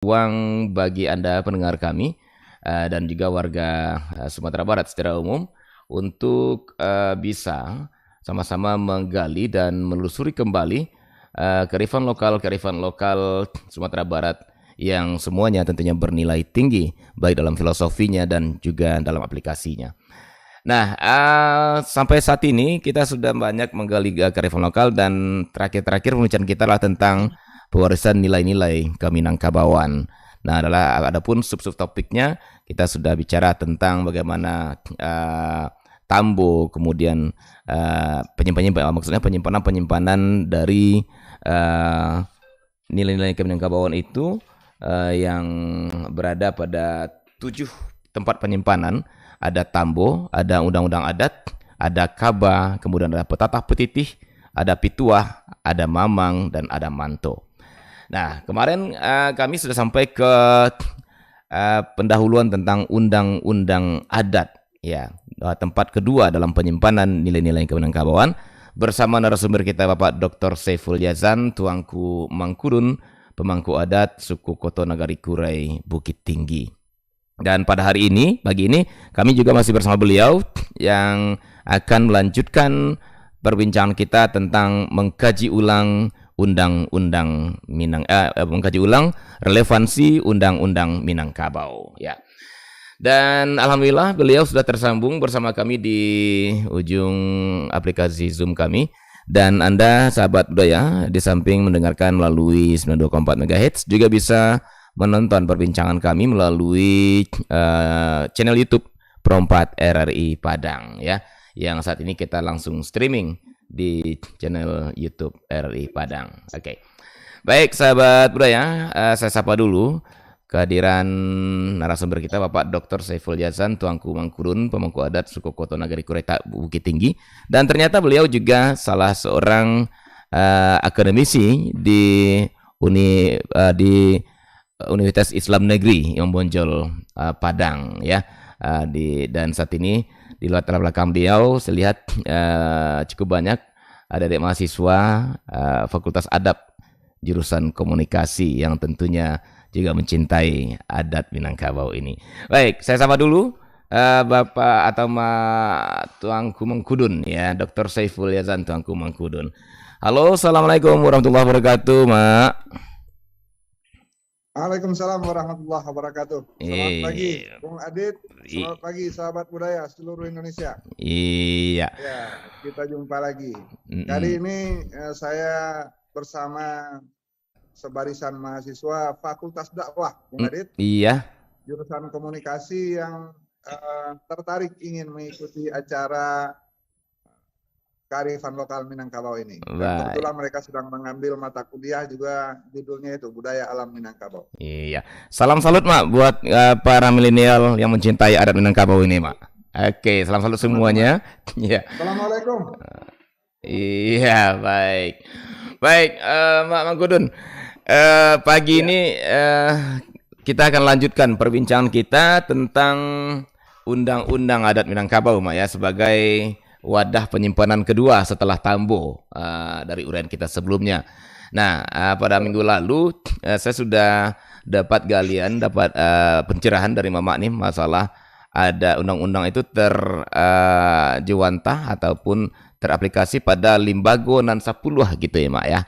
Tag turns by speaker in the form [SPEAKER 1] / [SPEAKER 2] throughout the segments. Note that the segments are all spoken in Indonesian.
[SPEAKER 1] Ruang bagi Anda pendengar kami dan juga warga Sumatera Barat secara umum untuk bisa sama-sama menggali dan menelusuri kembali kearifan lokal Sumatera Barat yang semuanya tentunya bernilai tinggi baik dalam filosofinya dan juga dalam aplikasinya. Nah, sampai saat ini kita sudah banyak menggali kearifan lokal dan terakhir-terakhir pembicaraan kita lah tentang pewarisan nilai-nilai Keminangkabauan. Nah, adapun sub-sub topiknya kita sudah bicara tentang bagaimana tambo, kemudian penyimpanan dari nilai-nilai Keminangkabauan itu yang berada pada 7 tempat penyimpanan. Ada tambo, ada undang-undang adat, ada kaba, kemudian ada petatah petitih, ada pituah, ada mamang, dan ada manto. Nah, kemarin kami sudah sampai ke pendahuluan tentang undang-undang adat, ya, tempat kedua dalam penyimpanan nilai-nilai Keminangkabauan bersama narasumber kita Bapak Dr. Saiful Yazan, Tuanku Mangkudun, pemangku adat suku Koto Nagari Kurai, Bukit Tinggi. Dan pada hari ini, pagi ini, kami juga masih bersama beliau yang akan melanjutkan perbincangan kita tentang mengkaji ulang mengkaji ulang relevansi undang-undang Minangkabau. Ya. Dan alhamdulillah beliau sudah tersambung bersama kami di ujung aplikasi Zoom kami. Dan Anda sahabat budaya di samping mendengarkan melalui 92,4 MHz juga bisa menonton perbincangan kami melalui channel YouTube Pro4 RRI Padang, ya, yang saat ini kita langsung streaming di channel YouTube RRI Padang. Oke. Baik sahabat budaya, saya sapa dulu kehadiran narasumber kita Bapak Dr. Saiful Yazan, Tuanku Mangkudun, pemangku adat suku Koto Nagari Kurai Bukit Tinggi, dan ternyata beliau juga salah seorang akademisi di Universitas Islam Negeri yang Bonjol Padang, ya. Dan saat ini di latar belakang beliau saya lihat cukup banyak ada adik mahasiswa Fakultas Adab jurusan komunikasi yang tentunya juga mencintai adat Minangkabau ini. Baik, saya sapa dulu Bapak atau Tuanku Mangkudun, ya, Dr. Saiful Yazan, Tuanku Mangkudun. Halo, assalamualaikum warahmatullahi wabarakatuh, Mak.
[SPEAKER 2] Waalaikumsalam warahmatullahi wabarakatuh. Selamat pagi, Bung Adit. Selamat pagi, sahabat budaya seluruh Indonesia.
[SPEAKER 1] Iya.
[SPEAKER 2] Ya, kita jumpa lagi. Kali ini saya bersama sebarisan mahasiswa Fakultas Dakwah, Bung Adit.
[SPEAKER 1] Iya.
[SPEAKER 2] Jurusan komunikasi yang tertarik ingin mengikuti acara kearifan lokal Minangkabau ini. Dan kebetulan mereka sedang mengambil mata kuliah juga judulnya itu Budaya Alam Minangkabau.
[SPEAKER 1] Iya. Salam salut, Mak, buat para milenial yang mencintai adat Minangkabau ini, Mak. Oke, salam salut semuanya. Iya.
[SPEAKER 2] Assalamualaikum.
[SPEAKER 1] Iya, baik. Baik, Mak Mangkudun. Pagi ini kita akan lanjutkan perbincangan kita tentang undang-undang adat Minangkabau, Mak, ya, sebagai wadah penyimpanan kedua setelah tambo dari uraian kita sebelumnya. Nah, pada minggu lalu saya sudah dapat pencerahan dari Mama nih masalah ada undang-undang itu terjewantah ataupun teraplikasi pada Limbago nan 10 gitu ya, Mak, ya.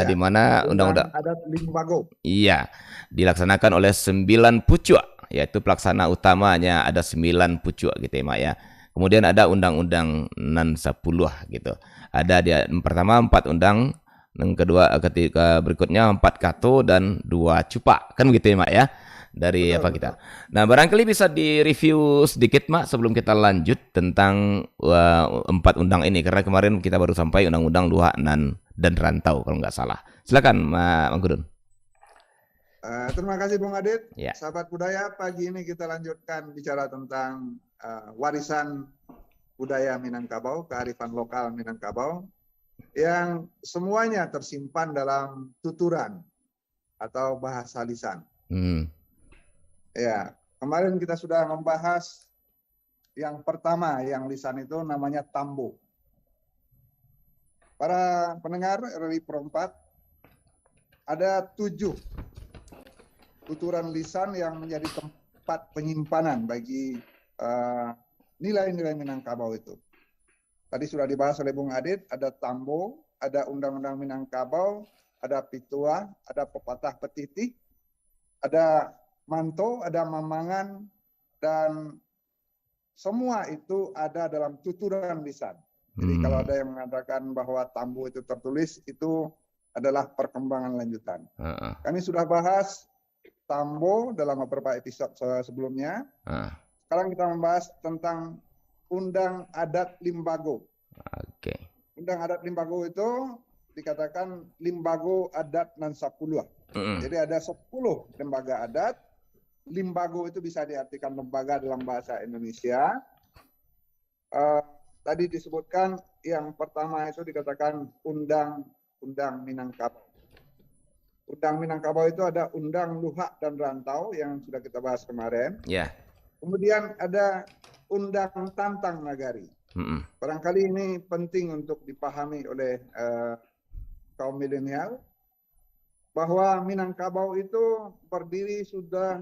[SPEAKER 1] Di mana undang-undang
[SPEAKER 2] adat Limbago.
[SPEAKER 1] Iya, dilaksanakan oleh 9 pucuk, yaitu pelaksana utamanya ada 9 pucuk gitu ya, Mak, ya. Kemudian ada undang-undang nan 10 gitu. Ada yang pertama 4 undang, yang kedua ketika berikutnya 4 kato dan 2 cupak. Kan begitu ya, Mak, ya. Dari betul, apa kita. Nah, barangkali bisa di-review sedikit, Mak, sebelum kita lanjut tentang 4 undang ini, karena kemarin kita baru sampai undang-undang luar dan rantau kalau nggak salah. Silakan, Mak Mangkudun.
[SPEAKER 2] Terima kasih, Bung Adit.
[SPEAKER 1] Ya.
[SPEAKER 2] Sahabat budaya, pagi ini kita lanjutkan bicara tentang warisan budaya Minangkabau, kearifan lokal Minangkabau, yang semuanya tersimpan dalam tuturan atau bahasa lisan. Ya, kemarin kita sudah membahas yang pertama, yang lisan itu namanya tambo. Para pendengar RRI Pro 4, ada 7 tuturan lisan yang menjadi tempat penyimpanan bagi nilai-nilai Minangkabau itu. Tadi sudah dibahas oleh Bung Adit, ada Tambo, ada Undang-Undang Minangkabau, ada Pitua, ada Pepatah Petitih, ada Manto, ada Mamangan, dan semua itu ada dalam tuturan lisan. Jadi kalau ada yang mengatakan bahwa Tambo itu tertulis, itu adalah perkembangan lanjutan. Kami sudah bahas Tambo dalam beberapa episode sebelumnya. Sekarang kita membahas tentang Undang Adat Limbago. Undang Adat Limbago itu dikatakan Limbago Adat nan 10. Jadi ada 10 lembaga adat. Limbago itu bisa diartikan lembaga dalam bahasa Indonesia. Tadi disebutkan yang pertama itu dikatakan Undang Minangkabau. Undang Minangkabau itu ada Undang Luhak dan Rantau yang sudah kita bahas kemarin. Kemudian ada Undang Tantang Nagari. Barangkali ini penting untuk dipahami oleh kaum milenial bahwa Minangkabau itu berdiri sudah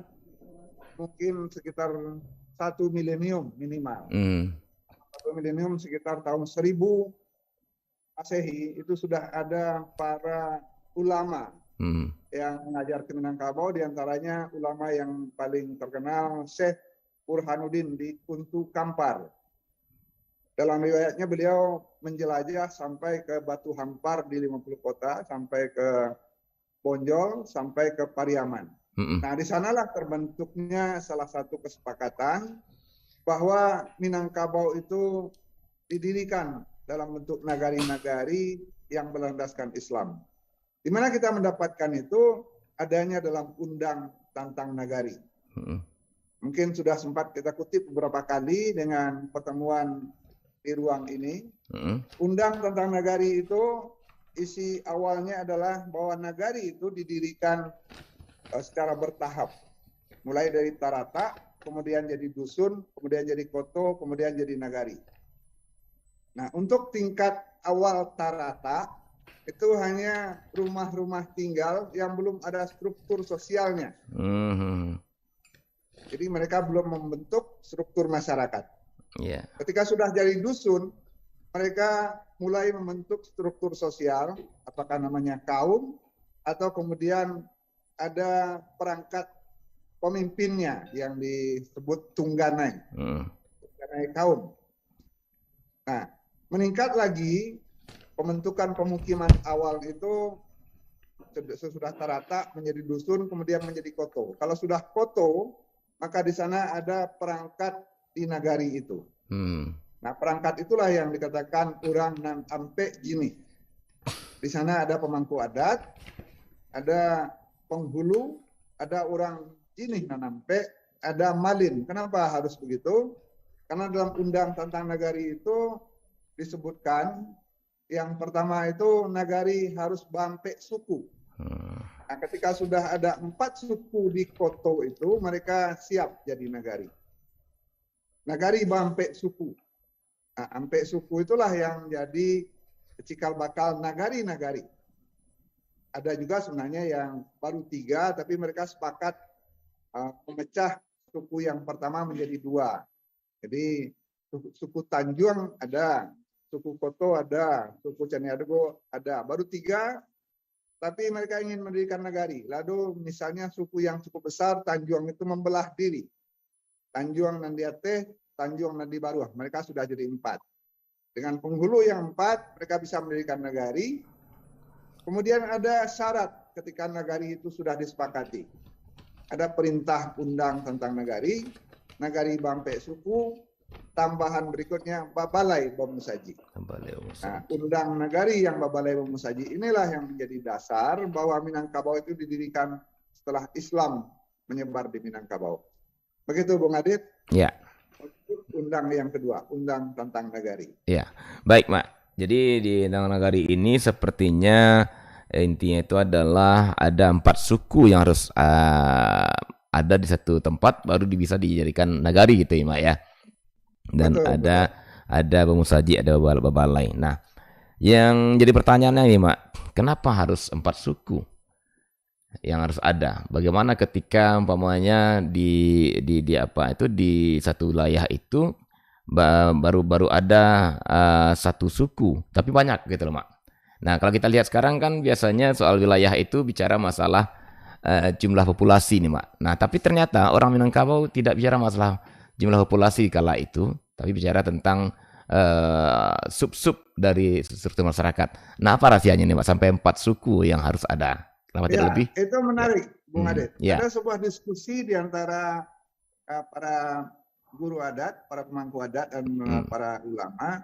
[SPEAKER 2] mungkin sekitar 1 milenium minimal. 1 milenium sekitar tahun 1000 Masehi itu sudah ada para ulama yang mengajar ke Minangkabau, diantaranya ulama yang paling terkenal Syekh Burhanuddin di Kuntu Kampar. Dalam riwayatnya beliau menjelajah sampai ke Batu Hampar di 50 kota, sampai ke Bonjol, sampai ke Pariaman. Nah, di sanalah terbentuknya salah satu kesepakatan bahwa Minangkabau itu didirikan dalam bentuk nagari-nagari yang berlandaskan Islam. Di mana kita mendapatkan itu adanya dalam Undang Tantang Nagari. Mungkin sudah sempat kita kutip beberapa kali dengan pertemuan di ruang ini. Undang Tantang Nagari itu isi awalnya adalah bahwa nagari itu didirikan secara bertahap. Mulai dari tarata, kemudian jadi dusun, kemudian jadi koto, kemudian jadi nagari. Nah, untuk tingkat awal tarata itu hanya rumah-rumah tinggal yang belum ada struktur sosialnya. Jadi mereka belum membentuk struktur masyarakat. Ketika sudah jadi dusun, mereka mulai membentuk struktur sosial, apakah namanya kaum, atau kemudian ada perangkat pemimpinnya yang disebut tungganai, tungganai kaum. Nah, meningkat lagi pembentukan pemukiman awal itu sesudah tarata menjadi dusun, kemudian menjadi koto. Kalau sudah koto, maka di sana ada perangkat di nagari itu. Nah, perangkat itulah yang dikatakan urang nan ampe jini. Di sana ada pemangku adat, ada penghulu, ada orang jini nan ampe, ada malin. Kenapa harus begitu? Karena dalam Undang Tantang Nagari itu disebutkan yang pertama itu nagari harus bampe suku. Nah, ketika sudah ada 4 suku di koto itu, mereka siap jadi nagari. Nagari bampe suku. Nah, ampe suku itulah yang jadi cikal bakal nagari-nagari. Ada juga sebenarnya yang baru 3, tapi mereka sepakat memecah suku yang pertama menjadi 2. Jadi suku Tanjung ada, suku Koto ada, suku Caniago ada. Baru 3, tapi mereka ingin mendirikan nagari. Lalu misalnya suku yang cukup besar, Tanjung itu membelah diri. Tanjung Nandiate, Tanjung Nandi Baruah. Mereka sudah jadi 4. Dengan penghulu yang 4, mereka bisa mendirikan nagari. Kemudian ada syarat ketika nagari itu sudah disepakati. Ada perintah undang tentang nagari, nagari bampe suku, tambahan berikutnya Babalai Bamusaji. Nah, undang nagari yang Babalai Bamusaji inilah yang menjadi dasar bahwa Minangkabau itu didirikan setelah Islam menyebar di Minangkabau. Begitu Bung Adit?
[SPEAKER 1] Ya.
[SPEAKER 2] Undang yang kedua, Undang Tantang Nagari.
[SPEAKER 1] Ya, baik Mak. Jadi di Undang Nagari ini sepertinya intinya itu adalah ada 4 suku yang harus ada di satu tempat baru bisa dijadikan nagari gitu ya Mak ya. Dan betul. Ada Bamusaji, ada Babalai. Nah, yang jadi pertanyaannya nih Mak, kenapa harus 4 suku? yang harus ada. Bagaimana ketika umpamanya di apa itu di satu wilayah itu baru ada satu suku, tapi banyak gitu loh, Mak. Nah, kalau kita lihat sekarang kan biasanya soal wilayah itu bicara masalah jumlah populasi nih, Mak. Nah, tapi ternyata orang Minangkabau tidak bicara masalah jumlah populasi kala itu, tapi bicara tentang sub-sub dari struktur masyarakat. Nah, apa rahasianya nih, Mak, sampai 4 suku yang harus ada? Kenapa tidak
[SPEAKER 2] Ya,
[SPEAKER 1] lebih?
[SPEAKER 2] itu menarik, Bung Adit.
[SPEAKER 1] Ya.
[SPEAKER 2] Ada sebuah diskusi di antara para guru adat, para pemangku adat, dan para ulama.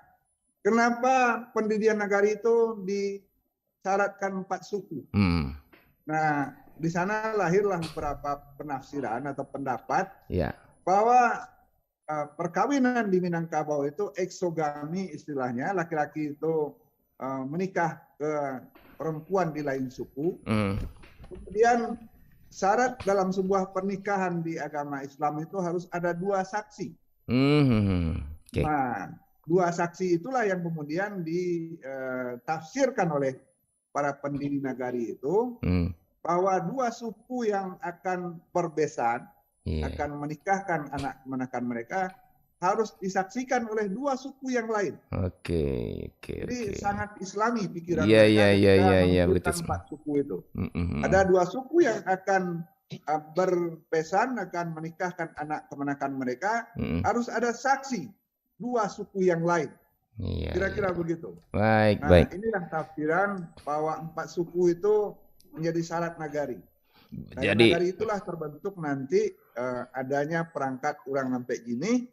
[SPEAKER 2] Kenapa pendirian nagari itu disyaratkan 4 suku? Nah, di sana lahirlah beberapa penafsiran atau pendapat bahwa perkawinan di Minangkabau itu eksogami istilahnya, laki-laki itu menikah ke perempuan di lain suku. Kemudian syarat dalam sebuah pernikahan di agama Islam itu harus ada 2 saksi. Nah, 2 saksi itulah yang kemudian ditafsirkan oleh para pendiri nagari itu bahwa 2 suku yang akan berbesan, akan menikahkan anak mereka harus disaksikan oleh 2 suku yang lain. Jadi sangat Islami pikiran mereka ketika menunjukkan 4 suku itu. Ada 2 suku yang akan berbesan, akan menikahkan anak kemenakan mereka, harus ada saksi 2 suku yang lain. Kira-kira begitu. Nah, inilah tafsiran bahwa 4 suku itu menjadi syarat nagari. Dari nagari itulah terbentuk nanti adanya perangkat urang nampek gini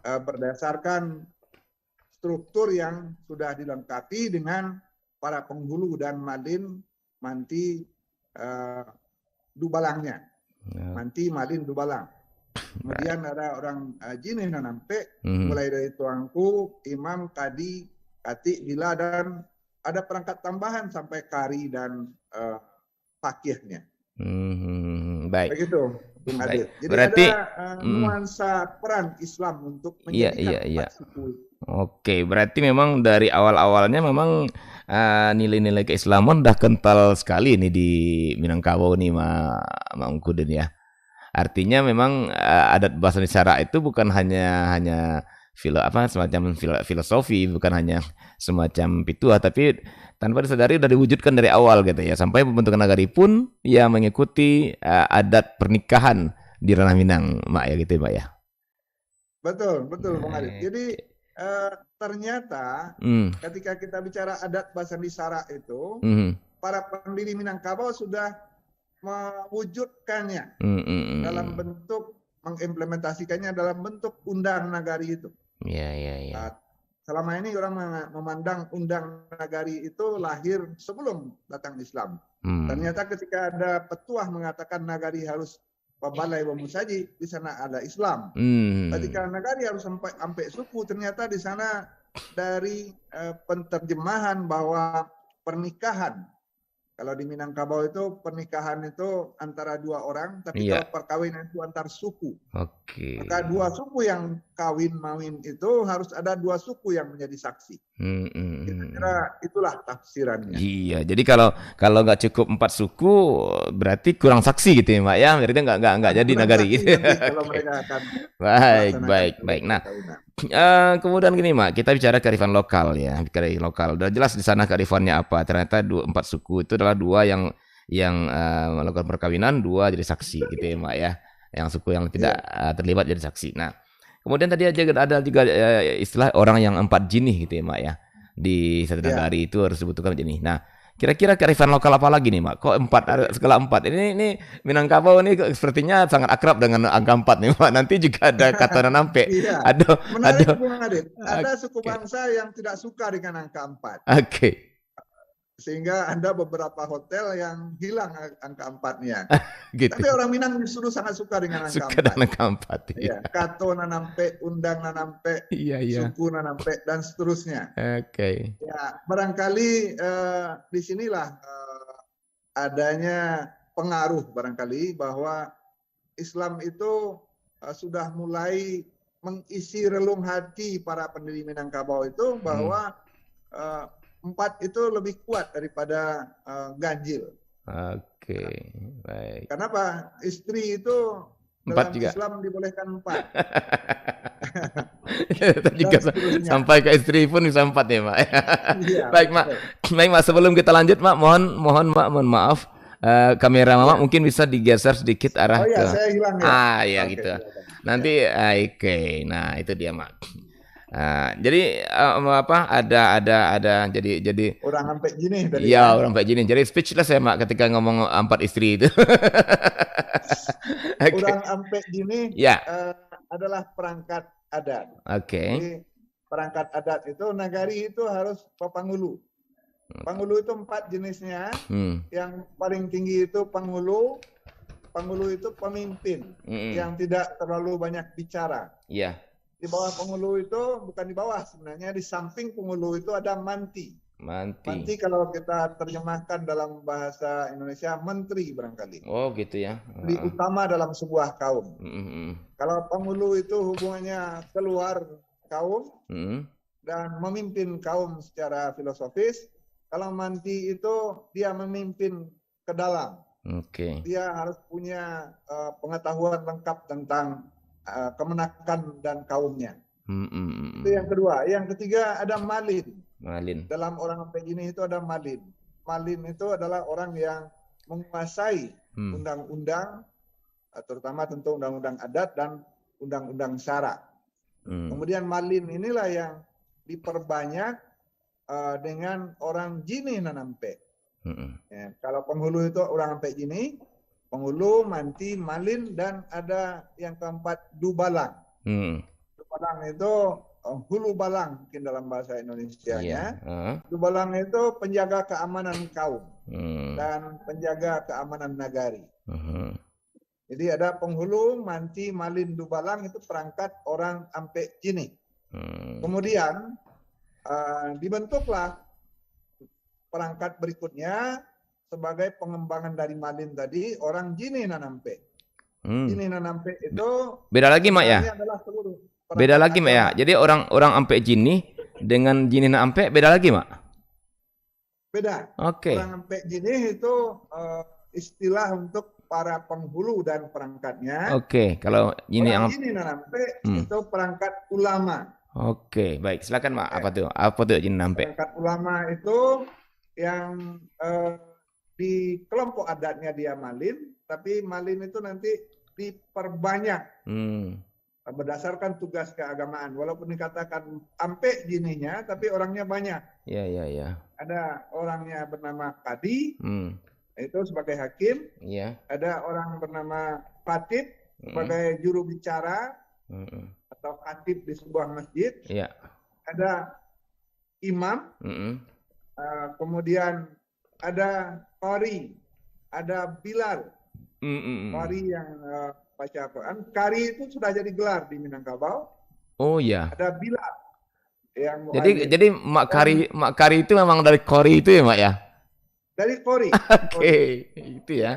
[SPEAKER 2] berdasarkan struktur yang sudah dilengkapi dengan para penghulu dan malin manti dubalangnya. Manti, malin, dubalang. Kemudian ada orang jinih nanampe, mulai dari tuangku, imam, kadi, kati, bila, dan ada perangkat tambahan sampai kari dan fakihnya. Begitu, Bung Adit. Jadi berarti, ada nuansa peran Islam untuk menjadikan 4 suku.
[SPEAKER 1] Oke, berarti memang dari awal-awalnya memang nilai-nilai keislaman udah kental sekali nih di Minangkabau nih, Mak Ungkudin ya. Artinya memang adat bahasa isyarat itu bukan hanya semacam filosofi, bukan hanya semacam pituah, tapi tanpa disadari sudah diwujudkan dari awal gitu ya, sampai pembentukan nagari pun ya mengikuti adat pernikahan di ranah Minang, Mak ya gitu, Mak ya.
[SPEAKER 2] Betul, Bung Adit. Jadi ternyata ketika kita bicara adat bahasa isyarat itu, para pendiri Minangkabau sudah mewujudkannya dalam bentuk mengimplementasikannya dalam bentuk undang nagari itu. Selama ini orang memandang undang nagari itu lahir sebelum datang Islam. Ternyata ketika ada petuah mengatakan nagari harus balai wamusaji, di sana ada Islam. Ketika nagari harus sampai suku, ternyata di sana dari penterjemahan bahwa pernikahan, kalau di Minangkabau itu pernikahan itu antara 2 orang, tapi kalau perkawinan itu antar suku. Maka 2 suku yang kawin-mawin itu harus ada 2 suku yang menjadi saksi. Kira-kira itulah tafsirannya.
[SPEAKER 1] Iya, jadi kalau nggak cukup 4 suku, berarti kurang saksi gitu ya, Mak ya. Berarti nggak jadi nagari gitu.
[SPEAKER 2] Kalau mereka akan
[SPEAKER 1] baik. Nah, kemudian gini, Mak, kita bicara kearifan lokal ya, kearifan lokal. Udah jelas di sana kearifannya apa. Ternyata 4 suku itu adalah 2 yang melakukan perkawinan, 2 jadi saksi gitu ya, Mak ya. Yang suku yang tidak terlibat jadi saksi. Nah, kemudian tadi ada juga istilah orang yang 4 jinih gitu ya, Mak ya. Di satu nagari itu harus dibutuhkan jinih. Nah, kira-kira kearifan lokal apa lagi nih, Mak? Kok 4 ada skala 4? Ini Minangkabau ini sepertinya sangat akrab dengan angka 4 nih, Mak. Nanti juga ada kata nanampe.
[SPEAKER 2] Menarik, Bung Adit. Ada suku bangsa yang tidak suka dengan angka 4. Sehingga ada beberapa hotel yang hilang angka 4-nya. Gitu. Tapi orang Minang justru sangat suka dengan angka 4. Ya, kato nanampe, undang nanampe, suku nanampe, dan seterusnya. Ya, barangkali disinilah adanya pengaruh barangkali bahwa Islam itu sudah mulai mengisi relung hati para pendiri Minangkabau itu bahwa 4 itu lebih kuat daripada ganjil.
[SPEAKER 1] Oke, baik.
[SPEAKER 2] Kenapa? Istri itu
[SPEAKER 1] 4
[SPEAKER 2] dalam
[SPEAKER 1] juga.
[SPEAKER 2] Islam dibolehkan 4
[SPEAKER 1] Itu
[SPEAKER 2] dan
[SPEAKER 1] juga
[SPEAKER 2] seterusnya.
[SPEAKER 1] sampai ke istri pun bisa 4 ya, Mak.
[SPEAKER 2] Iya,
[SPEAKER 1] Baik, Mak.
[SPEAKER 2] betul.
[SPEAKER 1] Baik, Mak, sebelum kita lanjut, Mak, mohon maaf. Kamera Mama
[SPEAKER 2] Ya.
[SPEAKER 1] mungkin bisa digeser sedikit arah
[SPEAKER 2] Oh ya,
[SPEAKER 1] ke
[SPEAKER 2] saya hilang ya.
[SPEAKER 1] ya
[SPEAKER 2] Oke,
[SPEAKER 1] gitu.
[SPEAKER 2] silakan.
[SPEAKER 1] Nanti oke. Nah, itu dia, Mak. Jadi apa ada jadi
[SPEAKER 2] Orang sampai gini tadi
[SPEAKER 1] ya
[SPEAKER 2] ya.
[SPEAKER 1] orang Pak Jinin. Jadi speechless ya, Mak, ketika ngomong 4 istri itu. Oke.
[SPEAKER 2] Orang sampai gini
[SPEAKER 1] Ya,
[SPEAKER 2] adalah perangkat adat.
[SPEAKER 1] oke.
[SPEAKER 2] Jadi perangkat adat itu nagari itu harus pangulu. Pangulu itu 4 jenisnya.
[SPEAKER 1] Hmm.
[SPEAKER 2] Yang paling tinggi itu pangulu. Pangulu itu pemimpin yang tidak terlalu banyak bicara.
[SPEAKER 1] Iya.
[SPEAKER 2] Di bawah pangulu itu, bukan di bawah sebenarnya, di samping pangulu itu ada manti. Manti kalau kita terjemahkan dalam bahasa Indonesia menteri barangkali.
[SPEAKER 1] Oh, gitu ya.
[SPEAKER 2] Menteri utama dalam sebuah kaum.
[SPEAKER 1] Mm-mm.
[SPEAKER 2] Kalau pangulu itu hubungannya keluar kaum
[SPEAKER 1] Mm-mm.
[SPEAKER 2] dan memimpin kaum secara filosofis. Kalau manti itu dia memimpin ke dalam.
[SPEAKER 1] Oke.
[SPEAKER 2] Dia harus punya pengetahuan lengkap tentang kemenakan dan kaumnya.
[SPEAKER 1] Mm-mm.
[SPEAKER 2] Itu yang kedua. Yang ketiga ada malin.
[SPEAKER 1] Malin.
[SPEAKER 2] Dalam orang sampai gini itu ada malin. Malin itu adalah orang yang menguasai undang-undang, terutama tentu undang-undang adat dan undang-undang syara. Kemudian malin inilah yang diperbanyak dengan orang jini nanampe. Ya, kalau penghulu itu orang sampai gini, penghulu, manti, malin, dan ada yang keempat dubalang. Dubalang itu hulu balang mungkin dalam bahasa Indonesianya. Dubalang itu penjaga keamanan kaum dan penjaga keamanan nagari. Jadi ada penghulu, manti, malin, dubalang itu perangkat orang ampe jini. Kemudian dibentuklah perangkat berikutnya sebagai pengembangan dari malin tadi orang jini nanampe. Jini nanampe itu
[SPEAKER 1] beda lagi, Mak, ya? Beda lagi, Mak, ya. Jadi orang ampe jini dengan jini na ampe beda lagi, Mak?
[SPEAKER 2] Beda.
[SPEAKER 1] Oke.
[SPEAKER 2] Orang ampe jini itu istilah untuk para penghulu dan perangkatnya.
[SPEAKER 1] Oke, kalau jini
[SPEAKER 2] jini na ampe itu perangkat ulama.
[SPEAKER 1] Oke, baik. Silakan, Mak. Apa tuh jini na ampe?
[SPEAKER 2] Perangkat ulama itu yang di kelompok adatnya dia malin, tapi malin itu nanti diperbanyak. Berdasarkan tugas keagamaan, walaupun dikatakan ampe jininya, tapi orangnya banyak.
[SPEAKER 1] Iya.
[SPEAKER 2] Ada orangnya bernama kadi, itu sebagai hakim.
[SPEAKER 1] Iya.
[SPEAKER 2] Ada orang bernama khatib sebagai juru bicara atau khatib di sebuah masjid.
[SPEAKER 1] Iya.
[SPEAKER 2] Ada imam, kemudian ada qari, ada bilal, qari yang baca Quran. Kari itu sudah jadi gelar di Minangkabau.
[SPEAKER 1] Oh ya.
[SPEAKER 2] Ada Bilal yang
[SPEAKER 1] jadi Mak Kari itu memang dari Kori itu ya, Mak, ya?
[SPEAKER 2] Dari Kori.
[SPEAKER 1] Oke, itu ya.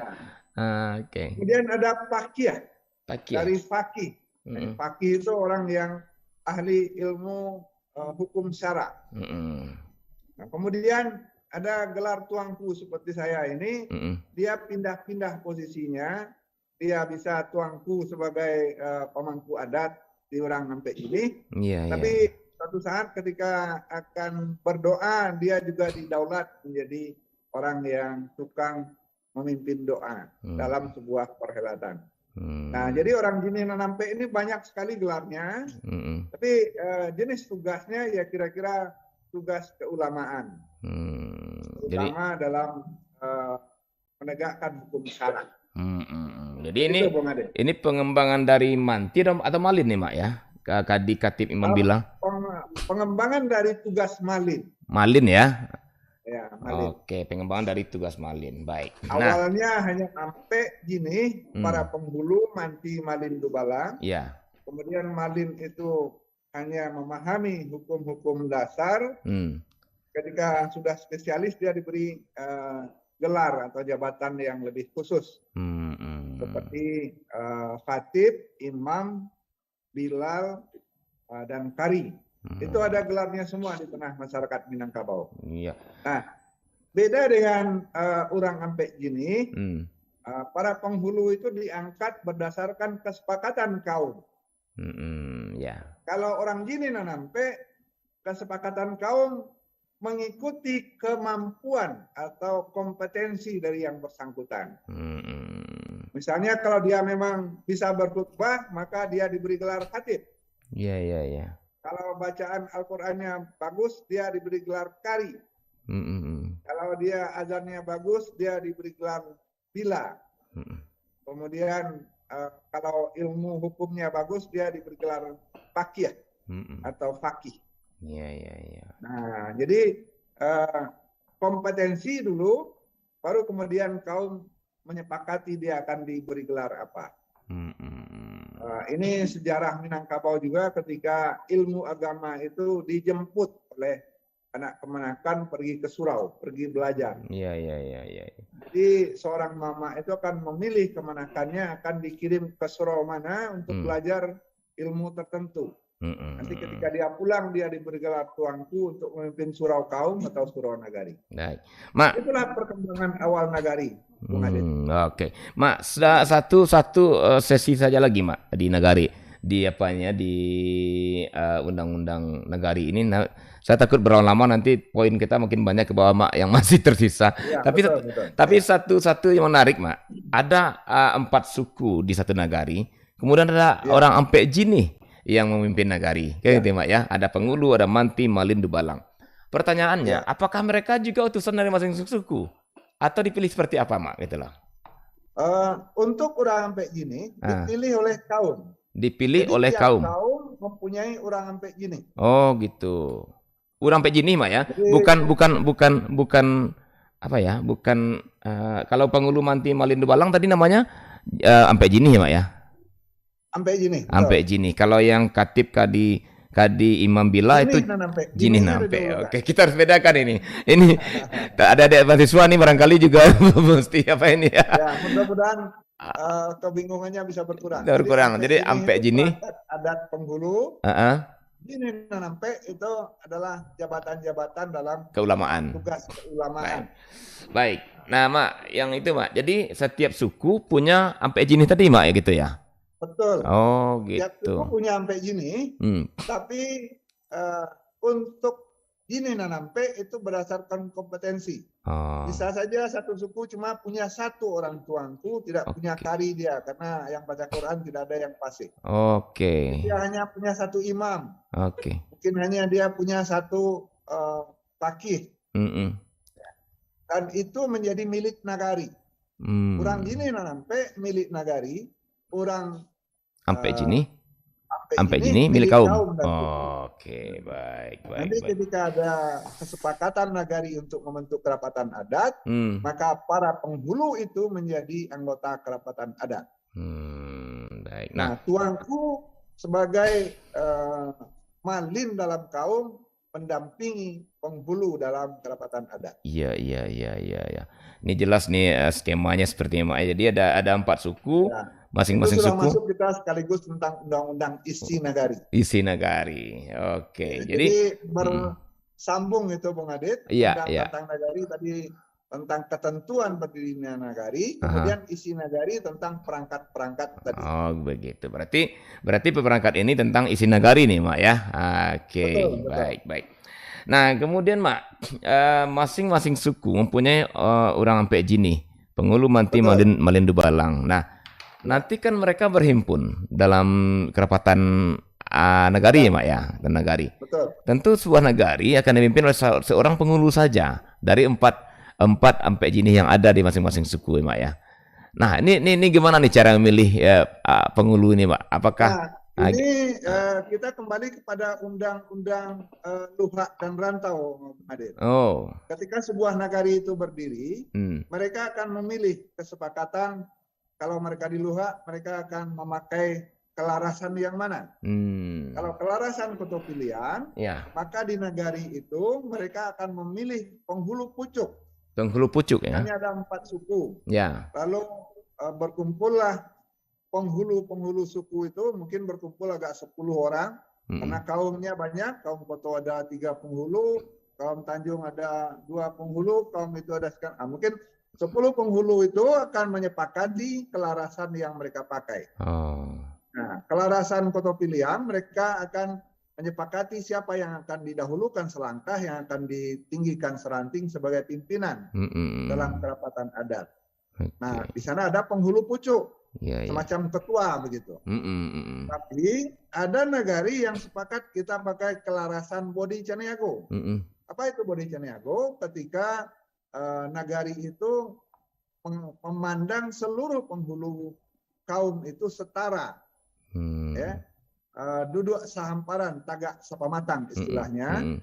[SPEAKER 1] Oke.
[SPEAKER 2] Kemudian ada Fakih. Dari
[SPEAKER 1] Fakih.
[SPEAKER 2] Fakih. Fakih itu orang yang ahli ilmu hukum syara. Nah, kemudian ada gelar tuanku seperti saya ini. Dia pindah-pindah posisinya. Dia bisa tuanku sebagai pemangku adat di orang sampai ini. Tapi suatu saat ketika akan berdoa, dia juga didaulat menjadi orang yang tukang memimpin doa dalam sebuah perhelatan. Nah, jadi orang jini nanampe ini banyak sekali gelarnya. Tapi jenis tugasnya ya kira-kira tugas keulamaan. Terutama dalam menegakkan hukum syara.
[SPEAKER 1] Jadi ini pengembangan dari manti atau malin nih, Mak, ya? Kadi Katib Imam bilang.
[SPEAKER 2] Pengembangan dari tugas malin.
[SPEAKER 1] Malin ya?
[SPEAKER 2] Ya, malin.
[SPEAKER 1] Oke, pengembangan dari tugas malin. Baik.
[SPEAKER 2] Awalnya hanya sampai gini para penghulu manti, malin, dubalang.
[SPEAKER 1] Ya.
[SPEAKER 2] Kemudian malin itu hanya memahami hukum-hukum dasar. Ketika sudah spesialis dia diberi gelar atau jabatan yang lebih khusus seperti khatib, imam, bilal, dan kari. Itu ada gelarnya semua di tengah masyarakat Minangkabau.
[SPEAKER 1] Iya.
[SPEAKER 2] Nah, beda dengan orang Ampek Jini,
[SPEAKER 1] Hmm.
[SPEAKER 2] para penghulu itu diangkat berdasarkan kesepakatan kaum.
[SPEAKER 1] Ya.
[SPEAKER 2] Kalau orang Jini Nanampe, kesepakatan kaum mengikuti kemampuan atau kompetensi dari yang bersangkutan. Misalnya kalau dia memang bisa berkhutbah, maka dia diberi gelar khatib.
[SPEAKER 1] Iya.
[SPEAKER 2] Kalau bacaan Al-Qur'annya bagus, dia diberi gelar qari. Kalau dia azannya bagus, dia diberi gelar bila. Kemudian kalau ilmu hukumnya bagus, dia diberi gelar faqih atau faqih.
[SPEAKER 1] Iya.
[SPEAKER 2] Nah, jadi kompetensi dulu, baru kemudian kaum menyepakati dia akan diberi gelar apa. Ini sejarah Minangkabau juga ketika ilmu agama itu dijemput oleh anak kemenakan pergi ke surau, pergi belajar.
[SPEAKER 1] Iya.
[SPEAKER 2] Jadi seorang mama itu akan memilih kemenakannya akan dikirim ke surau mana untuk belajar ilmu tertentu. Nanti ketika dia pulang, dia diberi gelar tuanku untuk memimpin surau kaum atau surau nagari.
[SPEAKER 1] Baik. Mak.
[SPEAKER 2] Itulah perkembangan awal nagari.
[SPEAKER 1] Oke. Mak, satu sesi saja lagi, Mak, di nagari. Di apanya, di undang-undang nagari ini. Nah, saya takut berlama-lama nanti poin kita makin banyak ke bawah, Mak, yang masih tersisa.
[SPEAKER 2] Ya,
[SPEAKER 1] betul. Tapi satu yang menarik, Mak. Ada 4 suku di satu nagari. Kemudian ada orang Ampek Jini yang memimpin nagari. Kayak gitu, Mak, ya. Ada Pengulu, ada Manti, Malin, Dubalang. Pertanyaannya, apakah mereka juga utusan dari masing-masing suku? Atau dipilih seperti apa, Mak? Gitu loh.
[SPEAKER 2] Untuk orang Ampek Jini dipilih oleh kaum.
[SPEAKER 1] Dipilih
[SPEAKER 2] Jadi
[SPEAKER 1] oleh
[SPEAKER 2] tiap
[SPEAKER 1] kaum.
[SPEAKER 2] kaum mempunyai orang Ampek Jini.
[SPEAKER 1] Oh, gitu. Orang Ampek Jini, Mak, ya.
[SPEAKER 2] Jadi,
[SPEAKER 1] Bukan apa ya? Bukan kalau Pengulu, Manti, Malin, Dubalang tadi namanya Ampek Jini, ya, Mak, ya.
[SPEAKER 2] Ampek Jini.
[SPEAKER 1] Ampek Jini. Kalau yang Katib, Kadi Imam Bila itu Jini Nampe. Oke, kita harus bedakan ini. Ini ada mahasiswa nih barangkali juga mesti apa ini ya.
[SPEAKER 2] Ya, mudah-mudahan kebingungannya bisa berkurang.
[SPEAKER 1] Jadi Ampek Jini
[SPEAKER 2] adat Penghulu. Jini Nampe itu adalah jabatan-jabatan dalam
[SPEAKER 1] keulamaan.
[SPEAKER 2] Tugas keulamaan.
[SPEAKER 1] Baik. Nah, Mak, yang itu, Mak. Jadi setiap suku punya Ampek Jini tadi, Mak, ya gitu ya.
[SPEAKER 2] Betul.
[SPEAKER 1] Oh, gitu.
[SPEAKER 2] Tiap suku punya Ampek Jini, tapi untuk Jini Nanampe itu berdasarkan kompetensi. Bisa saja satu suku cuma punya satu orang tuanku, tidak punya qari dia, karena yang baca Quran tidak ada yang fasih. Dia hanya punya satu imam. Mungkin hanya dia punya satu faqih. Dan itu menjadi milik nagari. Orang Jini Nanampe milik nagari, orang
[SPEAKER 1] Ampek Jini milik kaum. Oke, baik.
[SPEAKER 2] Nanti ketika ada kesepakatan nagari untuk membentuk kerapatan adat, maka para penghulu itu menjadi anggota kerapatan adat.
[SPEAKER 1] Baik.
[SPEAKER 2] Nah, tuanku sebagai malin dalam kaum mendampingi penghulu dalam kerapatan adat.
[SPEAKER 1] Iya. Ini jelas nih skemanya seperti ini. Jadi ada 4 suku. Masing-masing
[SPEAKER 2] sudah
[SPEAKER 1] suku.
[SPEAKER 2] Masuk kita sekaligus tentang undang-undang isi nagari.
[SPEAKER 1] Isi nagari. Oke.
[SPEAKER 2] Jadi bersambung itu, Bung Adit.
[SPEAKER 1] Iya.
[SPEAKER 2] Tentang nagari tadi tentang ketentuan berdirinya nagari, kemudian isi nagari tentang perangkat-perangkat tadi.
[SPEAKER 1] Oh, begitu. Berarti perangkat ini tentang isi nagari nih, Mak, ya. Oke, baik. Nah, kemudian, Mak, masing-masing suku mempunyai orang Ampek Jini, Pengulu, Manti, Malin, Dubalang. Nah, nanti kan mereka berhimpun dalam kerapatan nagari, ya, Mak, ya, dan nagari.
[SPEAKER 2] Betul.
[SPEAKER 1] Tentu sebuah nagari akan dipimpin oleh seorang pengulu saja dari empat Ampek Jini yang ada di masing-masing suku, ya, Mak, ya. Nah, ini gimana nih cara memilih pengulu ini, Mak? Apakah
[SPEAKER 2] ini kita kembali kepada undang-undang luhak dan rantau, Adit. Ketika sebuah nagari itu berdiri, mereka akan memilih kesepakatan. Kalau mereka di luhak, mereka akan memakai kelarasan yang mana. Kalau kelarasan kota pilihan, maka di nagari itu mereka akan memilih penghulu pucuk.
[SPEAKER 1] Penghulu pucuk, ya.
[SPEAKER 2] Hanya ada 4 suku.
[SPEAKER 1] Ya.
[SPEAKER 2] Lalu berkumpullah penghulu suku itu, mungkin berkumpul agak 10 orang, karena kaumnya banyak. Kaum Koto ada 3 penghulu, kaum Tanjung ada 2 penghulu, kaum itu ada sekian. Mungkin 10 penghulu itu akan menyepakati kelarasan yang mereka pakai. Nah, kelarasan Kota Piliang mereka akan menyepakati siapa yang akan didahulukan selangkah, yang akan ditinggikan seranting sebagai pimpinan dalam kerapatan adat. Nah, di sana ada penghulu pucuk, semacam ketua begitu. Tapi ada nagari yang sepakat kita pakai kelarasan Bodhi Caniago. Apa itu Bodhi Caniago? Ketika nagari itu memandang seluruh penghulu kaum itu setara, ya, duduk sehamparan, tagak sepamatang istilahnya.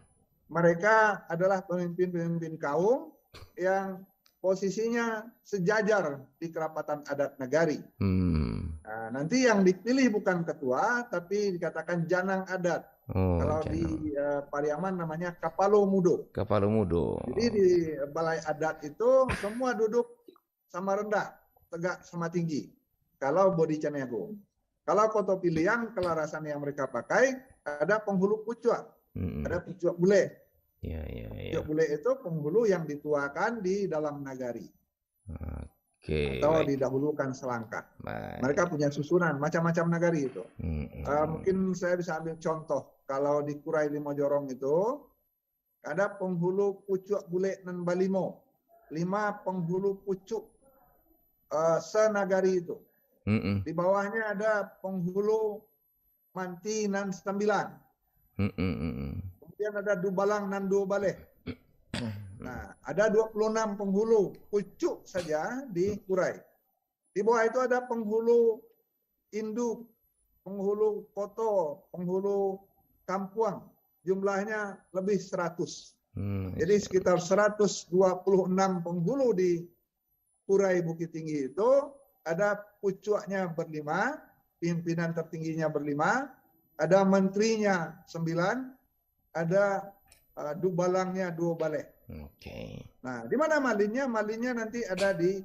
[SPEAKER 2] Mereka adalah pemimpin-pemimpin kaum yang posisinya sejajar di kerapatan adat nagari. Nah, nanti yang dipilih bukan ketua, tapi dikatakan janang adat. Kalau janang. Di Pariaman namanya Kapalo Mudo.
[SPEAKER 1] Kapalo Mudo.
[SPEAKER 2] Jadi di balai adat itu semua duduk sama rendah, tegak sama tinggi. Kalau Bodhi Caniago. Kalau Kota Piliang, kelarasan yang mereka pakai ada penghulu pucuk, ada pucuk bule. Pucuk bule itu penghulu yang dituakan di dalam nagari. Atau didahulukan selangkah. Mereka punya susunan macam-macam nagari itu. Mungkin saya bisa ambil contoh. Kalau di Kurai Limojorong itu ada penghulu pucuk bule nan balimo, 5 penghulu pucuk senagari itu. Di bawahnya ada penghulu manti nan 9. Kemudian ada dubalang nan 2 baleh. Nah, ada 26 penghulu pucuk saja di Kurai. Di bawah itu ada penghulu induk, penghulu koto, penghulu kampuang. Jumlahnya lebih 100. Jadi sekitar 126 penghulu di Kurai Bukit Tinggi itu. Ada pucuknya 5, pimpinan tertingginya 5, ada menterinya 9, ada dubalangnya 2 baleh. Nah, di mana malinnya? Malinnya nanti ada di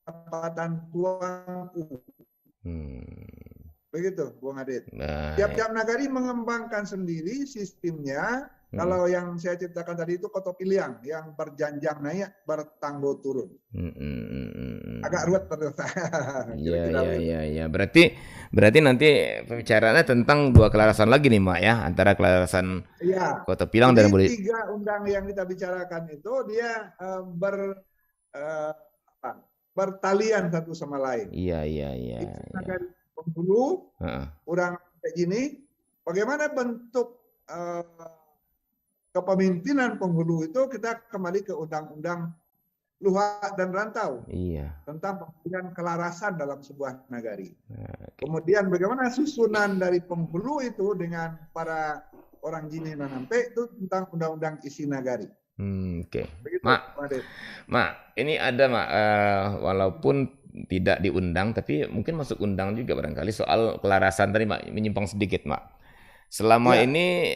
[SPEAKER 2] kerapatan Tuangku. Begitu, Bung Adit. Tiap-tiap nagari mengembangkan sendiri sistemnya. Kalau yang saya ceritakan tadi itu Kota Piliang yang berjanjang naik, bertanggo turun. Agak ruwet ternyata.
[SPEAKER 1] Iya. Berarti nanti pembicaraannya tentang 2 kelarasan lagi nih, Mak ya, antara kelarasan Kota Piliang dan Bodhi.
[SPEAKER 2] 3 undang yang kita bicarakan itu dia bertalian satu sama lain.
[SPEAKER 1] Iya.
[SPEAKER 2] Nagari penghulu, orang kayak gini, bagaimana bentuk kepemimpinan penghulu itu, kita kembali ke Undang-Undang Luhak dan Rantau tentang pemilihan kelarasan dalam sebuah nagari. Kemudian bagaimana susunan dari penghulu itu dengan para orang Jini Nanampe itu tentang Undang-Undang Isi Nagari.
[SPEAKER 1] Begitu, Mak, ini ada Mak, walaupun tidak diundang, tapi mungkin masuk undang juga barangkali soal kelarasan tadi, Mak, menyimpang sedikit, Mak. Selama ini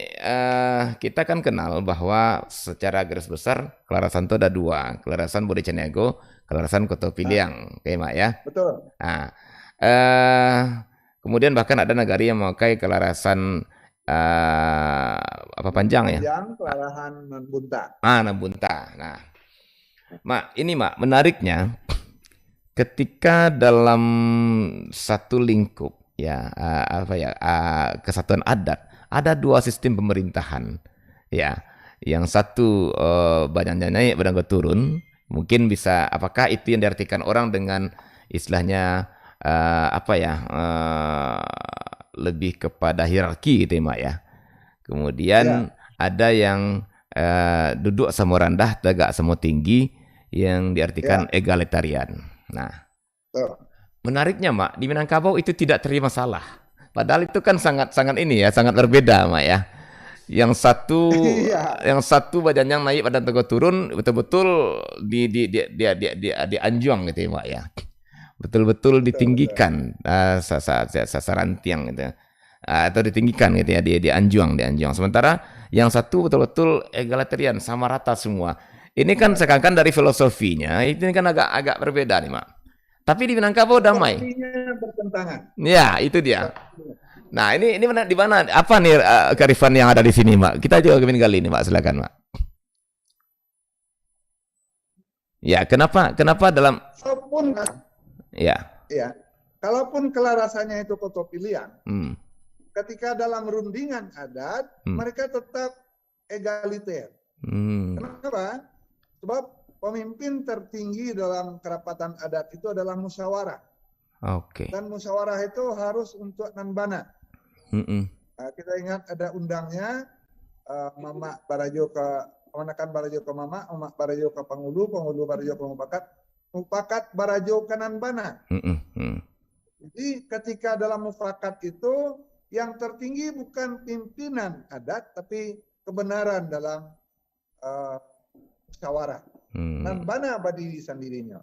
[SPEAKER 1] kita kan kenal bahwa secara garis besar kelarasan itu ada 2, kelarasan Bodhi Caniago, kelarasan Kota Piliang, Mak ya.
[SPEAKER 2] Betul.
[SPEAKER 1] Nah, kemudian bahkan ada nagari yang memakai kelarasan apa panjang ya?
[SPEAKER 2] Kelarahan Nambunta.
[SPEAKER 1] Nambunta. Nah, Mak, ini Mak, menariknya ketika dalam satu lingkup ya kesatuan adat ada 2 sistem pemerintahan ya, yang satu badannya naik badan turun, mungkin bisa, apakah itu yang diartikan orang dengan istilahnya lebih kepada hierarki gitu ya, Mak ya. Kemudian ada yang duduk sama rendah, tegak sama tinggi, yang diartikan egalitarian. Nah, menariknya, Mak, di Minangkabau itu tidak terima salah. Padahal itu kan sangat sangat berbeda, Mak ya. Yang satu badannya naik, badan tegak turun, betul-betul di anjuang gitu ya, Mak ya. Betul-betul ditinggikan sasaran tiang gitu. Atau ditinggikan gitu ya, di anjuang. Sementara yang satu betul-betul egalitarian, sama rata semua. Ini kan sekarang dari filosofinya, ini kan agak berbeda nih, Mak. Tapi di Minangkabau damai.
[SPEAKER 2] Bertentangan.
[SPEAKER 1] Ya, itu dia. Nah, ini mana di mana? Apa nih kearifan yang ada di sini, Mak? Kita juga kali ini, Mak. Silakan, Mak. Ya, kenapa dalam
[SPEAKER 2] Walaupun
[SPEAKER 1] ya.
[SPEAKER 2] ya, kalaupun kelarasannya itu foto pilihan,
[SPEAKER 1] Hmm.
[SPEAKER 2] ketika dalam rundingan adat mereka tetap egaliter. Kenapa? Sebab pemimpin tertinggi dalam kerapatan adat itu adalah musyawarah.
[SPEAKER 1] Oke.
[SPEAKER 2] Dan musyawarah itu harus untuk nanbana. Nah, kita ingat ada undangnya, Mama Barajo ke Manakan Barajo ke Mama Barajo ke Pangulu Barajo ke Mufakat Barajo ke nanbana. Jadi ketika dalam mufakat itu yang tertinggi bukan pimpinan adat, tapi kebenaran dalam musyawarah. Nanbana badi sendirinya.